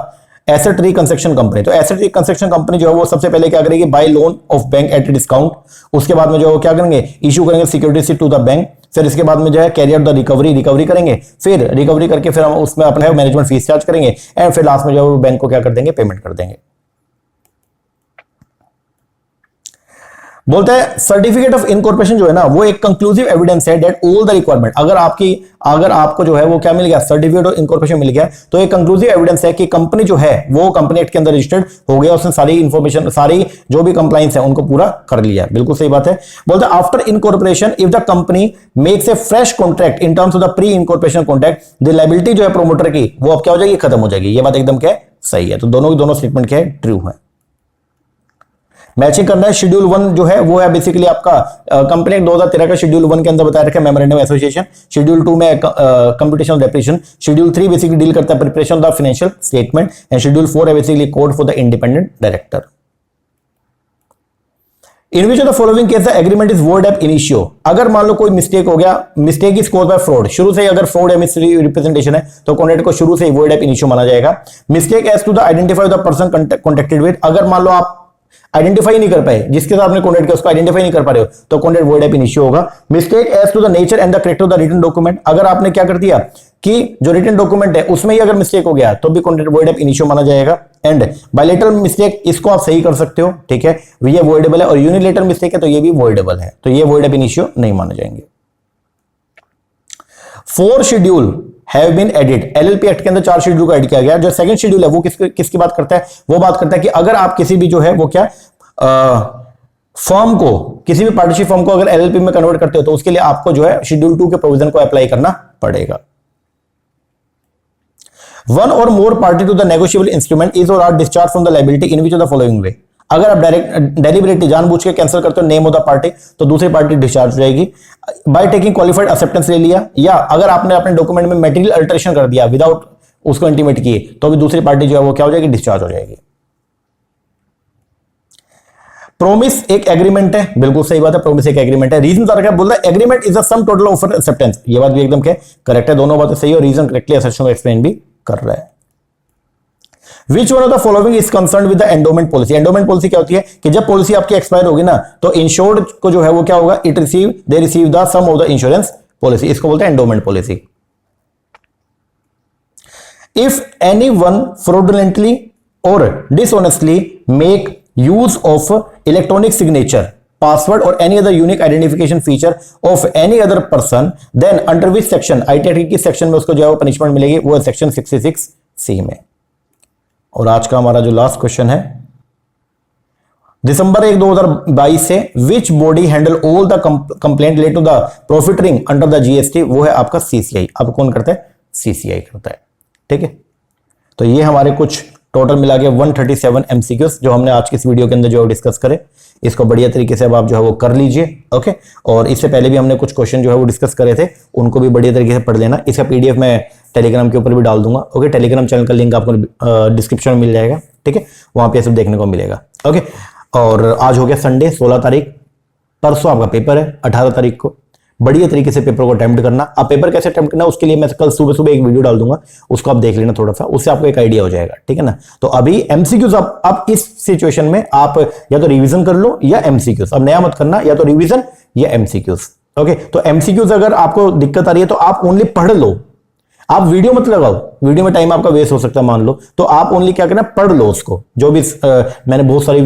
asset reconstruction company। तो asset reconstruction company जो है वो सबसे पहले क्या करेगी, bye loan of bank at discount, उसके बाद में जो है क्या करेंगे, इशू करेंगे सिक्योरिटी टू द बैंक, फिर इसके बाद में जो है कैरी आउट द रिकवरी करेंगे, फिर रिकवरी करके फिर हम उसमें अपने मैनेजमेंट फीस चार्ज करेंगे, एंड फिर लास्ट में जो है बैंक को क्या कर देंगे, पेमेंट कर देंगे। बोलता है सर्टिफिकेट ऑफ इनकॉर्पोरेशन जो है ना, वो एक कंक्लूसिव एविडेंस है दैट ऑल द रिक्वायरमेंट, अगर आपको जो है वो क्या मिल गया, सर्टिफिकेट ऑफ इनकॉर्पोरेशन मिल गया, तो एक कंक्लूसिव एविडेंस है कि कंपनी जो है वो कंपनी एक्ट के अंदर रजिस्टर्ड हो गया, उसने सारी इंफॉर्मेशन, सारी जो भी कंप्लायंस है उनको पूरा कर लिया। बिल्कुल सही बात है। बोलता है after incorporation if the company makes a fresh contract in terms of the pre incorporation contract, the liability जो है प्रोमोटर की वो अब क्या हो जाएगी, खत्म हो जाएगी। ये बात एकदम क्या है, सही है। तो दोनों की दोनों स्टेटमेंट क्या है, ट्रू है। मैचिंग करना है। शेड्यूल 1 जो है वो है बेसिकली आपका कंपनी 2013 का शेड्यूल 1 के अंदर बताया रखा है मेमोरेंडम एसोसिएशन। शेड्यूल 2 में computation depreciation. Schedule 3 basically deal करता है preparation of the financial statement, and schedule 4 है basically code for the independent director. In which of the following case the agreement is void ab initio. अगर मान लो कोई mistake हो गया, mistake is caused by fraud, शुरू से ही अगर fraud या मिस रिप्रेजेंटेशन है तो कॉन्ट्रैक्ट को शुरू से ही वॉइड एब इनिशियो माना जाएगा। Mistake as to the identify the person contacted with, अगर मान लो आप आइडेंटिफाई नहीं कर पाए, जिसके साथ आपने कॉन्ट्रैक्ट किया उसको आइडेंटिफाई नहीं कर पा रहे हो, तो कॉन्ट्रैक्ट वॉइड एब इनिशियो होगा। Mistake as to the nature and the character of the written document, अगर आपने क्या कर दिया कि जो रिटन डॉक्यूमेंट है उसमें ही अगर मिस्टेक हो गया तो भी कॉन्ट्रैक्ट वॉइड एब इनिशियो माना जाएगा। एंड बायलैटरल मिस्टेक, इसको आप सही कर सकते हो, ठीक है, ये वॉइडेबल है, और यूनिलेटरल मिस्टेक है तो ये भी वॉइडेबल है, तो ये वॉइड एब इनिशियो नहीं माने जाएंगे। 4 schedule have been added, LLP act के अंदर 4 शेड्यूल को ऐड किया गया। जो सेकंड शेड्यूल है वो किसकी बात करता है, वो बात करता है कि अगर आप किसी भी जो है वो क्या फर्म को, किसी भी पार्टनरशिप फर्म को अगर एलएलपी में कन्वर्ट करते हो तो उसके लिए आपको जो है शेड्यूल 2 के प्रोविजन को अप्लाई करना पड़ेगा। One or more party to the negotiable instrument is or are discharge from the liability in which of the following way, अगर आप डायरेक्ट डेलिबरेटली जानबूझ के कैंसिल करते हो नेम ऑफ द पार्टी तो दूसरी पार्टी डिस्चार्ज हो जाएगी। बाय टेकिंग क्वालिफाइड एक्सेप्टेंस ले लिया, या अगर आपने अपने डॉक्यूमेंट में मटेरियल अल्टरेशन कर दिया विदाउट उसको इंटीमेट किए तो भी दूसरी पार्टी जो है वो क्या हो जाएगी, डिस्चार्ज हो जाएगी। प्रोमिस एक एग्रीमेंट है, बिल्कुल सही बात है, प्रोमिस एक एग्रीमेंट है। रीजन क्या बोल रहा है, agreement is the sum total of acceptance, ये बात भी एकदम क्या करेक्ट है, दोनों बातें सही है और रीजन करेक्टली असर्शन को एक्सप्लेन भी कर रहा है। Which one of the following is concerned with the endowment policy? Endowment policy क्या होती है कि जब पॉलिसी आपकी एक्सपायर होगी ना तो इंश्योर्ड को जो है वो क्या होगा, they receive the sum of the insurance policy, इसको बोलते हैं endowment policy. If anyone fraudulently or dishonestly make use of electronic signature, password or any other unique identification feature of any other person, then under which section, ITAT की section में उसको जो है वो punishment मिलेगी, वो है सेक्शन 66C में। और आज का हमारा जो लास्ट क्वेश्चन है, दिसंबर 1 2022 से which body handle all the complaint related to the profiteering under the GST, वो है आपका सीसीआई। अब कौन करता है, सीसीआई करता है, ठीक है। तो ये हमारे कुछ टोटल मिला के 137 एमसीक्यूज जो हमने आज की इस वीडियो के अंदर जो है डिस्कस करे, इसको बढ़िया तरीके से अब आप जो है वो कर लीजिए, ओके। और इससे पहले भी हमने कुछ क्वेश्चन जो है वो डिस्कस करे थे, उनको भी बढ़िया तरीके से पढ़ लेना। इसका पीडीएफ मैं टेलीग्राम के ऊपर भी डाल दूंगा, ओके। टेलीग्राम चैनल का लिंक आपको डिस्क्रिप्शन में मिल जाएगा, ठीक है, वहां पे सब देखने को मिलेगा, ओके। और आज हो गया संडे 16 तारीख, परसों आपका पेपर है 18 तारीख को। बढ़िया तरीके से पेपर को अटेम्प्ट करना। अब पेपर कैसे अटेम्प्ट करना उसके लिए मैं कल सुबह सुबह एक वीडियो डाल दूंगा, उसको आप देख लेना थोड़ा सा, उससे आपको एक आइडिया हो जाएगा, ठीक है ना। तो अभी एमसीक्यूज आप इस सिचुएशन में आप या तो रिवीजन कर लो या एमसीक्यूज, अब नया मत करना, या तो रिवीजन या एमसीक्यूज, ओके। तो एमसीक्यूज अगर आपको दिक्कत आ रही है तो आप ओनली पढ़ लो, आप वीडियो मत लगाओ, वीडियो में टाइम आपका वेस्ट हो सकता है मान लो, तो आप ओनली क्या करना, पढ़ लो उसको। जो भी मैंने बहुत सारी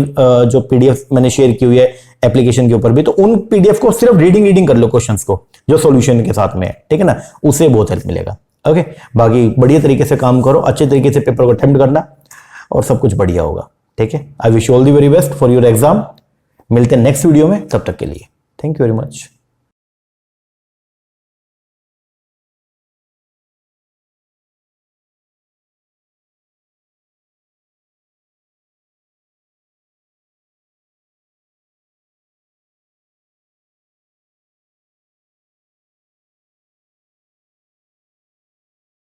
जो पीडीएफ मैंने शेयर की हुई है एप्लीकेशन के ऊपर भी, तो उन पीडीएफ को सिर्फ रीडिंग कर लो, क्वेश्चंस को जो सॉल्यूशन के साथ में है, ठीक है ना, उससे बहुत हेल्प मिलेगा, ओके। बाकी बढ़िया तरीके से काम करो, अच्छे तरीके से पेपर को अटेम्प्ट करना और सब कुछ बढ़िया होगा, ठीक है। I wish all the very best for your exam. मिलते हैं नेक्स्ट वीडियो में, तब तक के लिए थैंक यू वेरी मच।